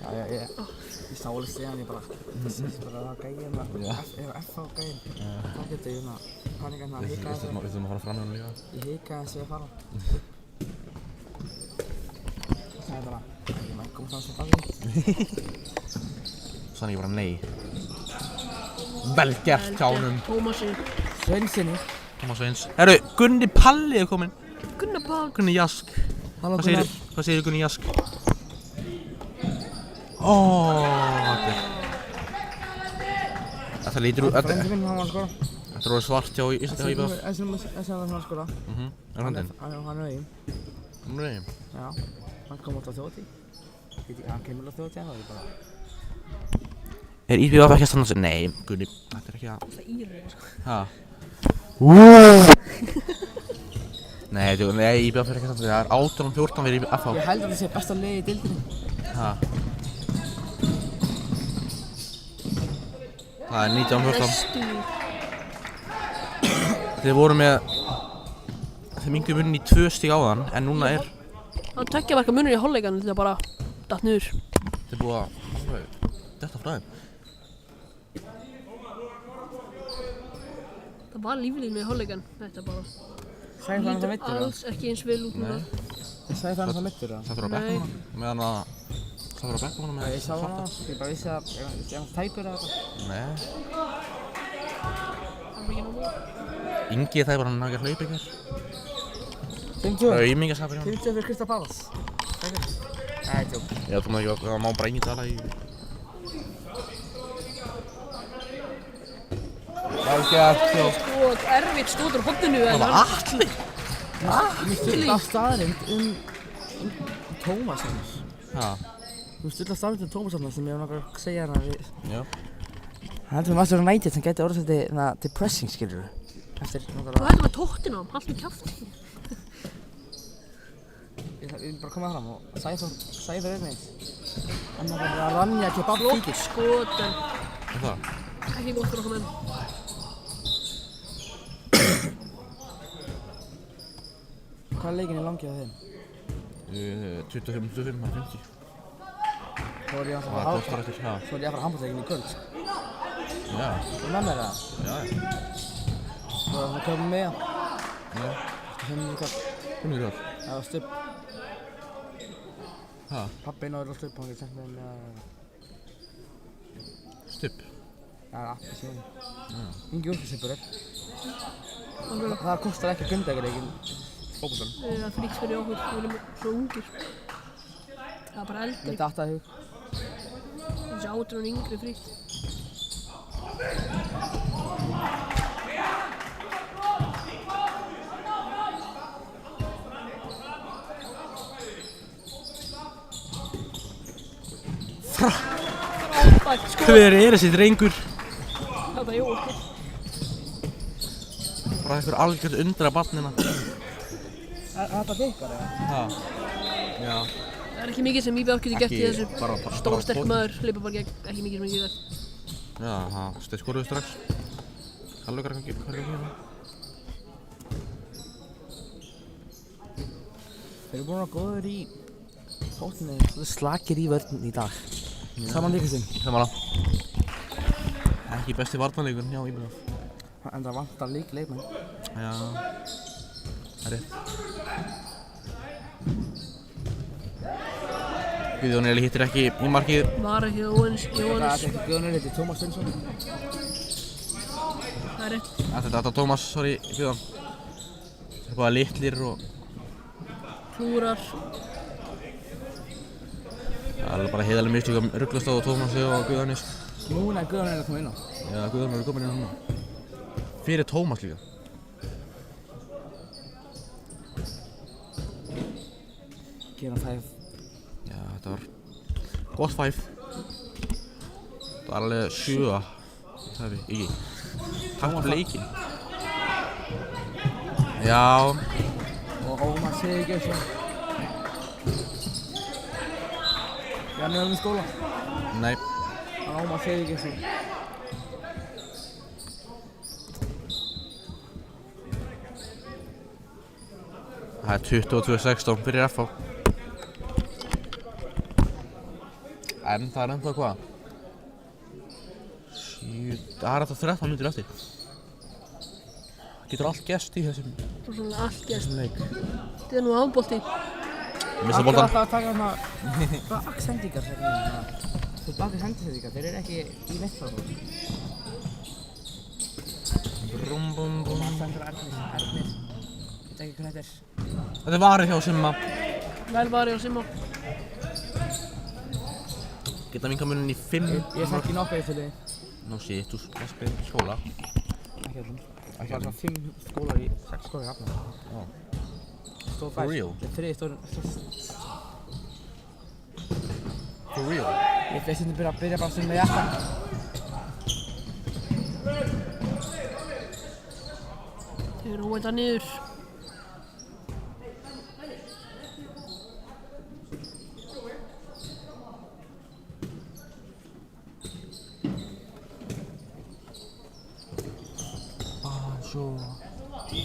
Já, ég sá alveg stegan, ég bara það gæði hérna, FH gæðin. Hvað getur ég hérna, hvað er hérna, Við þurfum að fara fram með hann líka. Ég hikaði að segja að fara. Það er bara, ég mætti koma þannig sem baki. Sannig ég bara nei. Vel gert hjá honum. Tómasi. Sveinsinni. Tómas Sveins. Herru, Gunni Palli er kominn. Gunnar Pál. Gunni Jask. Halló Hvað Gunnar. segirðu Gunni Jask? Þetta lítur út, Frændi minn, hann var að skora. þetta er orðið svart hjá IBF. Þessi var hann að skora. Er hann þinn? Hann er auðvitað. Hann er eigin. Já, hann kom út á þjóti. Hann kemur á þjóti, það er bara... Er IBF ekki að standa sig? Nei, Gunni, þetta er ekki að... Það íri, sko. Ha? Nei, IBF er ekki að standa sig, það er 18-14 fyrir IBF. Ég held að það sé besta liði í deildinni. Ha? Það er 19-14. Næstu. Þið voru með þeir minguðu munin í 2 stig áðan, en núna er Hann tveggja marka munur í hálfleikan þetta bara datt niður. þeir búið að alveg detta frá þeim. Það var líflínu í hálfleikan, þetta bara Sæði það hann það lítur meiddur alls ekki eins vel út núna. Sæði það hann það meiddur eða? Sættur á bekknum hana, meðan að Sættur á bekknum hana með Ég sá hana, ég bara vissi að ef hann tæpur eða eitthvað. Nei, Það var ekki nóg. Ingi það er bara hann ekki að hlaupa ykkur. 50. Aumingaskapir hjá hann. 50 fyrir Krista Pallas. Nei, tjók. Ég trúi ekki að það má bara engin tala í... Vel gert, já. Sko, erfitt stóð úr hodninu en Það var hann... Atli! Mér stilla staðrind Tómas hans. Ha, Mér stilla staðrind Tómas hans sem ég hef náttúrulega að segja hérna við. já. Hann heldur Master United sem gæti orðið svolítið depressing, skilur þú? Eftir Þú náttúrulega... heldur með tóttina, haldt með kjafti. Ég vil bara koma fram og Sæður einnig. Hann er bara að rannja kebab Flott kíkir. skot en Er það? ekki gott fyrir okkur menn. Hvað er leikinn í langi á þeim? 25, 50. Svo er ég að Það fara var gott eftir, já. Svo er ég að fara handbóltsleikin í kvöld. Já, Þú með mér það? já. Svo er það köpum með hann. Já, 5 í kvöld. 5 ykkur. Það var stubb. Ha, Pabbi náður á stubb, hann getur sett með stubb. Það er appi síðan. Ingi úrkvæmstipur er. Það kostar ekki að gunda ykkur leikinn. Fótboltanum. Það er fríks fyrir okkur, við erum svo ungir. Það er bara eldri. Mér datt það í hug. Þessi 18 og yngri fríkt. Frábært skot. Hver er þessi drengur? Þetta er Jói. Bara einhver algjörð undra barnina. Er þetta dikkar eða? Ha, já. Það er ekki mikið sem IBF getur gert í þessu. bara Stór, sterk maður, hleypa bara gegn, ekki mikið sem ekki gert. Já, þeir skoruðu strax. Hallvegar hvað er að gera? Þeir eru búin að vera góður í fótboltanum, svolítið slakir í vörn í dag. Saman líkastinn. Samanlega. Ekki besti varnarleikurinn hjá IBF. En það vantar líka leikmenn. Já, það er rétt. Guðjón Eli hittir ekki í markið. Var ekki Jóhannes. Það er ekki Guðnur, þetta er Tómas Sveinsson. Það er rétt. Þetta er Tómas, sorry, Guðjón. Það er bara litlir og... Klúrar. Það er bara heiðalega mistök að rugglast á Tómasi og Guðjónis. Núna er Guðnur að koma inn á. Já, Guðjón er komin inn núna. Fyrir Tómas líka. Gera það. Já, þetta var gott 5. Það var alveg 7. Það er ekki. Takk fyrir leikinn. Já, Og Ómar Sigurgeirsson. Janni var með skóla. nei. Hann Ómar Sigurgeirsson. Það er 22-16 fyrir FH. En það er ennþá hvað? Það er alltaf 13 mínútur eftir. Getur allt gerst í þessum Svo svona allt gerst. leik. Þetta er nú afbolti. Missa boltan. Alltaf að taka hana baksendingar hérna. Þú bakir hendisendingar, þeir eru ekki í neitt frá þú. Brum bum bum. Stendur Ernir. Ég veit ekki hvað þetta er. Þetta er varið hjá Simma. Vel varið á Simma. Geta vinkamunin í 5. Ég er ekki nokkuð eftir þig. Ná shit, þú varst í skóla. Ekki allir. Ekki Það var allir. svona 5 skólar í 6 skólar í Hafnar. Já. Stóð For real? Þetta er 3 stór. For real? Ég finnst þetta byrja bara sem með hjarta. Þau eru óvænt að niður.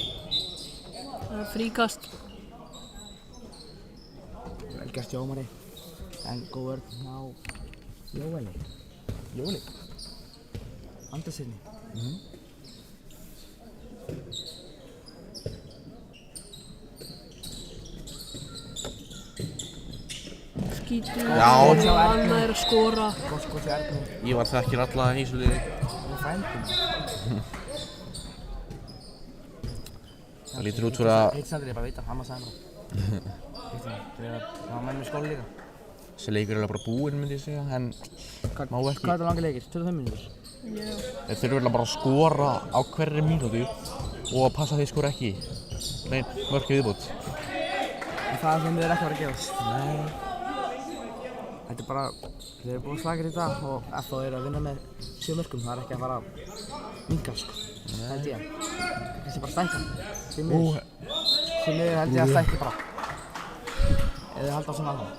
Það er Fríkast. Vel gert hjá Ómari. En góð vörn á Jóeli. Jóli. Andersinni. Skítur Já. og annað að skora. Gott skot hjá Erni. Ívar þekkir alla í þessu liði. Og frændum. Það lítur út fyrir að Heitt Sandri, ég bara veit að hann sagði bara. Heitt hann. Það var menn með skóla líka. þessi leikur er bara búinn, myndi ég segja, en má ekki. Hvað er það langi leikir? 25 mínútur? Já. Þeir þurfa bara að skora á hverri mínútu og að passa að þeir skora ekki. Nei, mörk viðbót. En það sem við erum ekki að vera að gerast. Nei. Þetta er bara, þeir eru búin slagir í dag og FH eru að vinna með 7 mörkum. Það er ekki að fara að minnka, sko. Það held ég. Þessi bara stækka. Því miður held ég að stækki bara. Ef þið halda á svona áfram.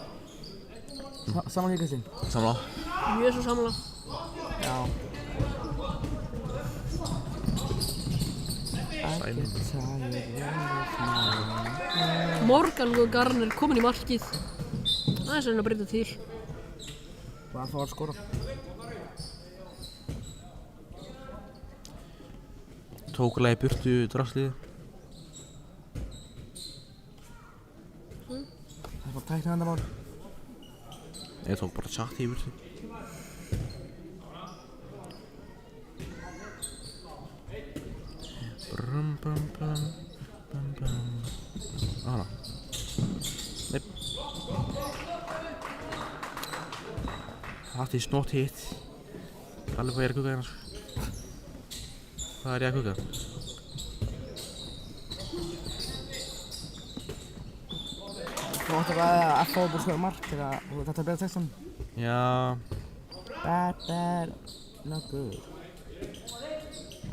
Saman líka þinn? Samla. Mjög svo samla. Já. Morgan og Garner komin í markið. Það er svona að breyta til. Og FH var að skora. Tókulega í burtu drastlið. Það er bara tæknivandamál. Ég tók bara tjatti í burtu. Brum brum brum brum brum. Hana. Nei. Þetta er snott hitt. Alveg hvað ég er að kukka hérna. Hvað er ég að kukka? Þú átti að FH var búin að skora mark þegar þetta er betra textan. Já. Bad, not good.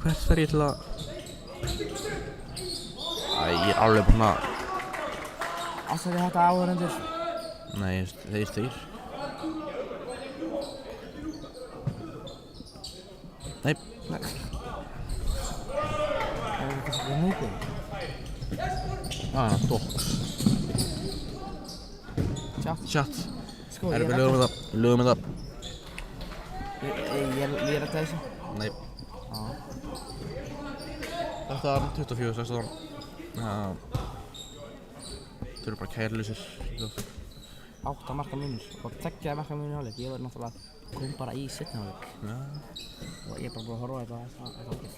Hvert fer ég til að... Æ, ég er alveg búinn að... Afsækja þetta áhörendur. Nei, þeir styr. Nei. Það er kannski ekki húkið. Dox. Tjatt. Sko, Erum við lögum með það? Ég er að þessu. Nei. Þetta er 24-16. Þeir eru bara kærleysir. 8 marka mínus og 2 marka mínus í hálfleik. Ég var náttúrulega kom bara í seinni hálfleik. Já. Og ég er bara búinn að horfa á þetta hálfleik.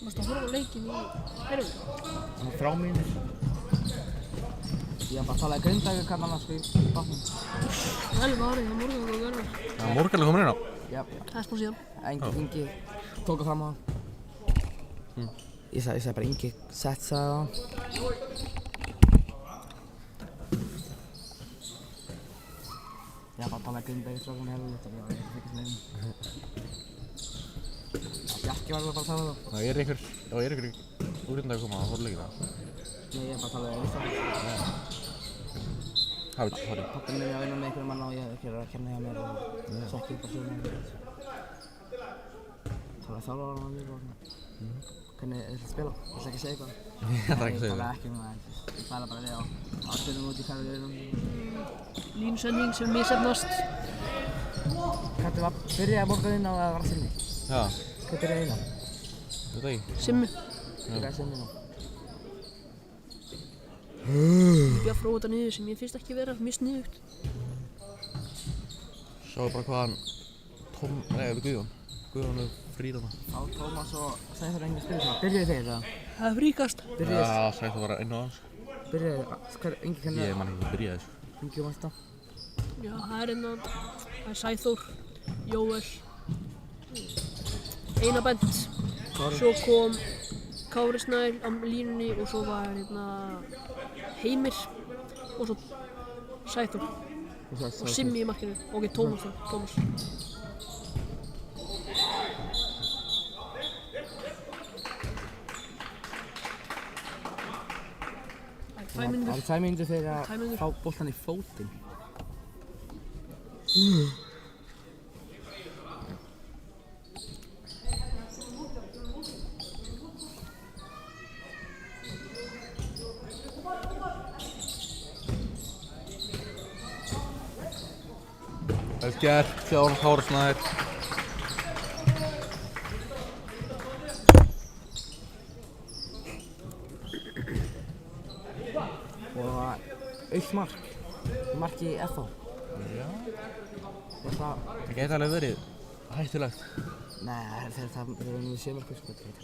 Varstu að horfa á leikinn í Herjólfi? Það var 3 mínus. Ég var bara að tala í Grindavík hvernig annars sko í bátnum. Vel varðið, það Morgan og Garner. Já, Morgan er komin inn á. Já. Það er smá síðan. Ingi tók það fram á hann. Ég sagði bara Ingi sett sagði á hann. Ég var bara að tala í Grindavík strákunni helvita og ég fikk ekki sleim. Bjarki var bara að tala það. Það er ykkur úrlindag að koma að horfa leikina. Nei, ég er bara að tala við strákunni. Sorry. Pappi minn er að vinna með einhverjum mann og ég er að kenna hjá mér og sekki upp á söguna. Það var þjálfarinn á mér og svona. Hvernig er þetta að spila? Ég ætla ekki að segja eitthvað. Ég ætla ekki að segja Ég tala ekki um það, ég tala bara við á spilum út í hvað við erum. Línusending sem misefnast. Hvað byrjaði Morgan inn á eða var það Simmi? Já. Hvað byrjaði inn á? Þetta ekki. Simmi. Byrjaði Simmi inn á. Björn frá þetta niður sem ég finnst ekki vera mjög sniðugt. Sjáu bara hvað hann Guðjón er frýr þarna. Á Tómas og Sæþór Engil spilur svona. Byrjaði þeir það? Það er Fríkast. Já, Sæþór var inn á hans. Byrjaði, Ingi kenni Ég man ekki hvað byrjaði þessu. Ingi og Mælta. Já, það er hérna, það er Sæþór, Jóel, Einar Bent, svo kom Kári Snær á línunni og svo var hérna Heimir og svo Sæþór og Simmi í markinu. Ok, Tómas. Það er 2 mínútur fyrir að fá boltan í fótinn. Vel gert, Þjálfur Kári Snær. Og aukt mark í FH. Já. Það Það geti alveg verið hættulegt. Nei, þeir eru nú 7 mörk sko, þetta veit.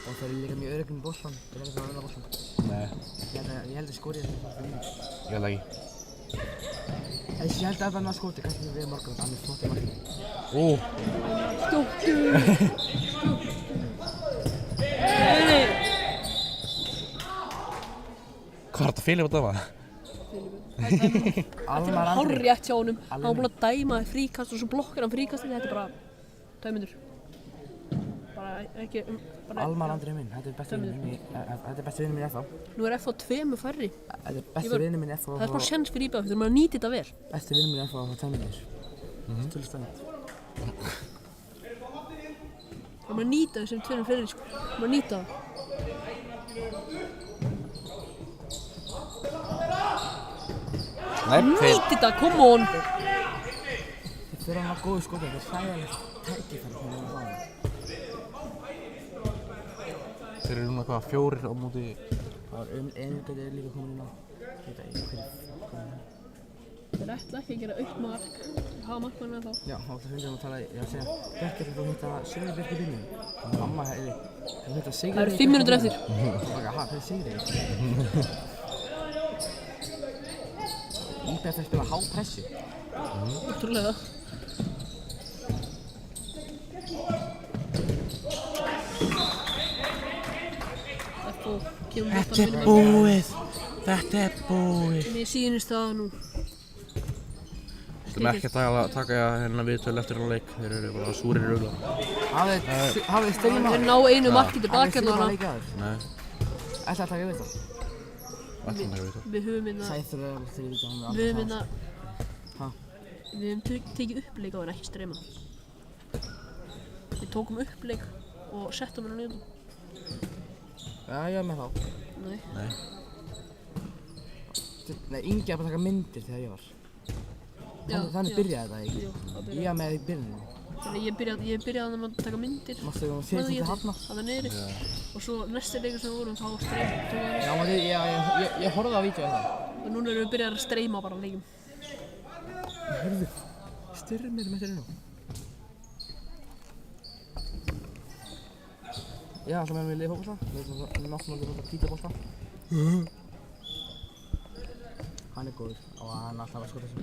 Og þeir eru líka mjög öruggir með boltann, þeir eru ekki að vinna boltann. Nei. Ég held að skórið þetta fyrir mig. Ég held ekki. Ég held að það skóti, kannski við morgun, annars flottir markið. Ó. Hvað er þetta Filip að dæma? Þetta er bara hárrétt hjá honum. Hann var búinn að dæma fríkast og svo blokkar hann fríkastið. Þetta er bara 2 mínútur. Bara ekki... Almar Andri minn, þetta er besti vinur minn í FH. Nú er FH 2 færri. Þetta er besti vinur minn í FH. Það er bara sjens fyrir IBF, við þurfum að nýta þetta vel. Besti vinur minn í FH á 2 mínútur. Stölu stæðið. Við þurfum að nýta þessum 2 fyrir, sko. Við þurfum að nýta það. Nýtt þetta, come on! Þeir þurfa að hafa góðu skoti, þetta er hræðilegt tækifæri þegar við erum á það. Þeir eru núna hvað, 4 á móti... Það var Emil er líka komin inn á. Ég veit ekki hverju. Þeir ætla ekki að gera aukt mark. Hafa markmann með þá. Já, þá ætla að tala, ég að segja, Bjarki ætla þú að hitta Sigri Bjarki í byrjunum. Mamma hefði, þú hitta Sigri... Það eru 5 mínútur eftir. Hvað er Sigri? IBF er að spila hápressu. Ótrúlega. Þetta er búið! Þetta er búið! Mér sýnist það nú. Við ætlum ekki að taka hérna viðtöl eftir hann leik. Þeir eru bara súrir í rugla. Hafið þið streyma? Þeir ná einu marki tilbaka hérna. Nei. Ætlaði að taka viðtöl? Við höfum hérna... Sæþur er alveg þegar við Við höfum hérna... Ha? Við höfum tekið uppleik á hann, ekki streyma. Við tókum uppleik og settum hann á YouTube. Já, ég er með þá. Nei. Nei, Ingi er bara að taka myndir þegar ég var. Þannig byrjaði þetta ekki. Jú, það byrjaði. Ég var með í byrjunni. Þannig ég byrjaði að taka myndir. Mástu þú fyrir þetta hafna? Það niðri. Og svo næsti leikur sem við vorum þá streyma. Já, ég horfði á vídeo þetta. Og núna erum við byrjað að streyma bara leikum. Hörðu, styrmir með þér inn á. Já, alltaf með mér í liðfótbolta. Við erum náttúrulega pítabolta. Hann er góður og hann er alltaf að skota þessu.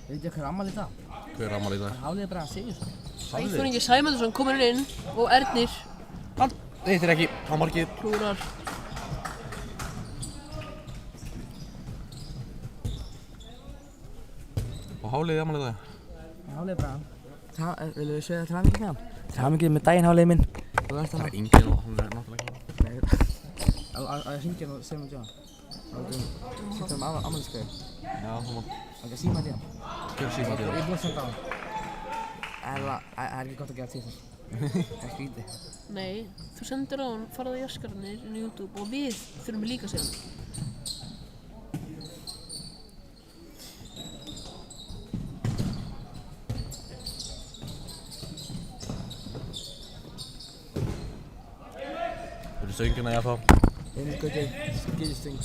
Veit ég hver er ammali í dag? Hver er ammali í dag? Hafliði bara að segja svo. Sæþór Ingi Sæmundsson kominn inn og Ernir. Hann heitir ekki á markið. Klúrar. Og Hafliði ammali í dag? Hafliði bara. Viljum við segja til hamingju með hann? Til hamingju með daginn Hafliði minn. Það er Ingi og hann er náttúrulega ekki. Nei, að ég hringi hann og segja mér John. Það er ammaliðskauð. Já, þú má. Það er ekki síma til hann. Hver síma til Ég er búinn að senda á hann. Það er ekki gott að gera til þess. Það er skrítið. Nei, þú sendir á hann, farðu í Jaskarnir inn í YouTube og við þurfum líka að segja hann. Þú eru stöngina í FH. Emil Gauti, skýðstöng.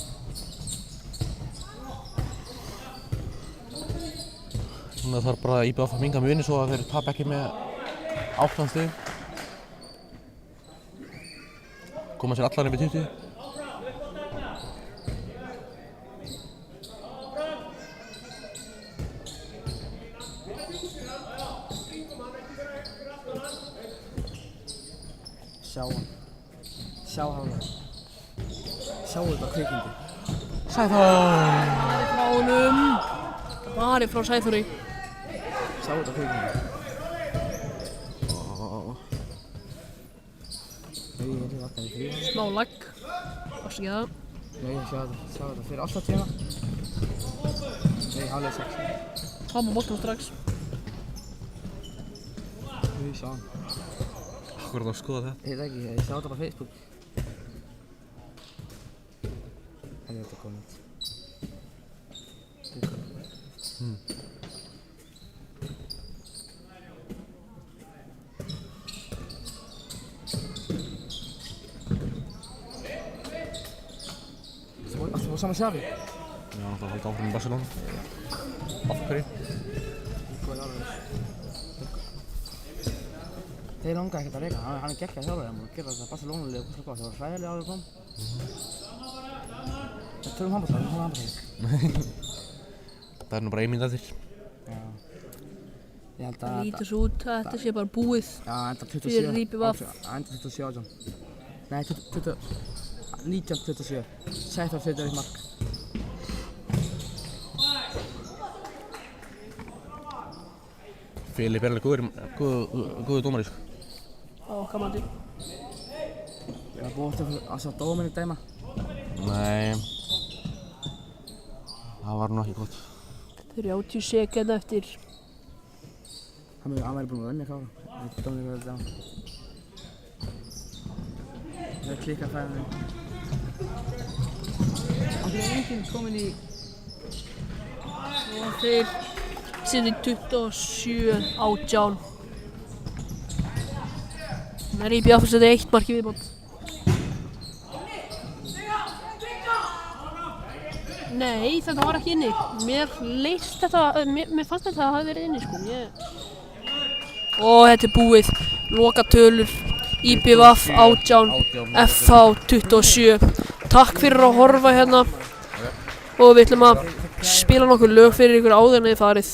Núna þarf bara IBF að minga með vinni svo að þeir tapa ekki með 8 stig. Koma sér allar yfir 20. Sjá hann. Sjá hann. Sjá þetta kvikindi. Sæþór! Frá honum. Bara frá Sæþóri. Sjá þetta kvikindi. Nei, ég er alltaf í fríðan. Smá lag. Afsakið það. Nei, sjá þetta. Fyrir alltaf tíma. Nei, Hafliði 6. Hann má boltanum strax. Nei, sjá hann. Akkur er það að skoða þetta? Ég veit ekki, ég sá þetta á Facebook. En þetta er komið. Varstu búinn saman Xavi? Já, það haldi áfram í Barcelona. Af hverju? Þeir langaði ekkert að reyka, hann er geggjað þjálfari, hann búinn að gera þetta Barcelona-lið og það var hræðilega áður kom. Það tölum handbolta, við tölum handbolta. Það er nú bara einmynd eftir. Já. Ég held að Það lítur svo út að þetta sé bara búið. Já, enda 27. Fyrir IBVF. Enda 27. Nei, 19-27. Sættar fyrir eitt mark. Filip er alveg góður dómari, sko. Á okkar mati. Ég var búinn að sjá dóminni dæma. Nei. Það var nú ekki gott. 30 sekúndur eftir. Hann væri búinn að venja Kára. Þetta dóminni verið dæma. Það er klikkað fæðinni. Það er enginn komin í. Og þeir sitja 27-18. Það er IBVF að setja 1 mark í viðbót. Nei, þetta var ekki inni. Mér leist þetta, mér fannst þetta að það hafi verið inni, sko. Og þetta er búið. Lokatölur. IBVF 18, FH 27. Takk fyrir að horfa hérna. Og við ætlum að spila nokkur lög fyrir ykkur áður en þið farið.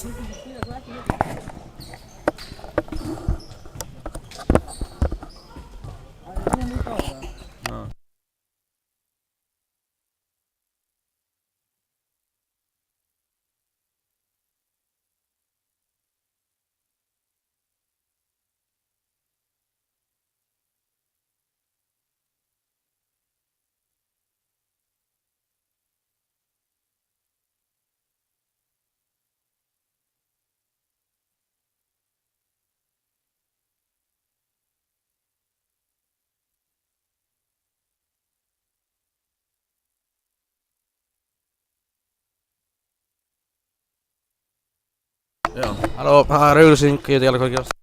Já, halló, það er auglýsing, ég veit ekki alveg hvað gerast.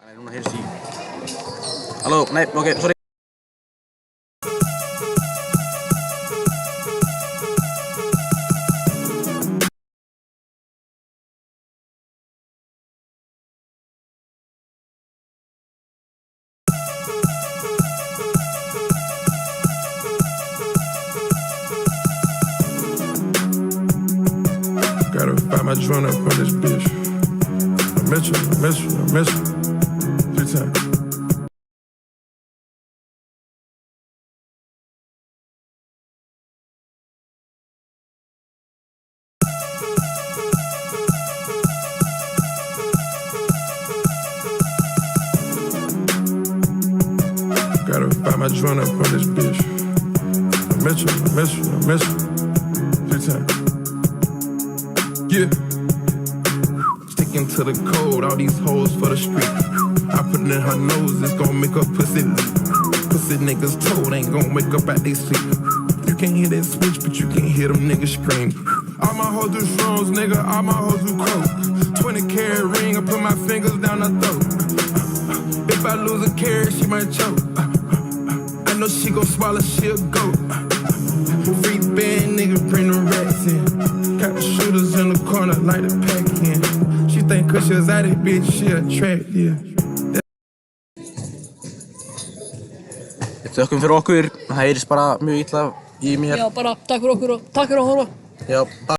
Nei, núna heyrst í. Halló, nei, ok, sorry. Gotta find my joint up on this bitch. I miss you. 3 times. Gotta find my joint up on this bitch. I miss you. 3 times. Yeah. Sticking to the code, all these hoes for the street. I put it in her nose, it's gon' make her pussy leak. Pussy niggas told ain't gon' wake up at they sleep. You can't hear that switch, but you can hear them niggas scream. All my hoes do shrooms, nigga, all my hoes do coke. 20-carat ring, I put my fingers down her throat. If I lose a carat, she might choke. I know she gon' swallow, she'll go. Free band, nigga, bring the rats in. Got the shooters in the corner, like the pack in. She think cause she was out of bitch, she attractive. Þökkum fyrir okkur, það heyrist bara mjög illa í mér. Já, bara takk fyrir okkur og takk fyrir að horfa. Já,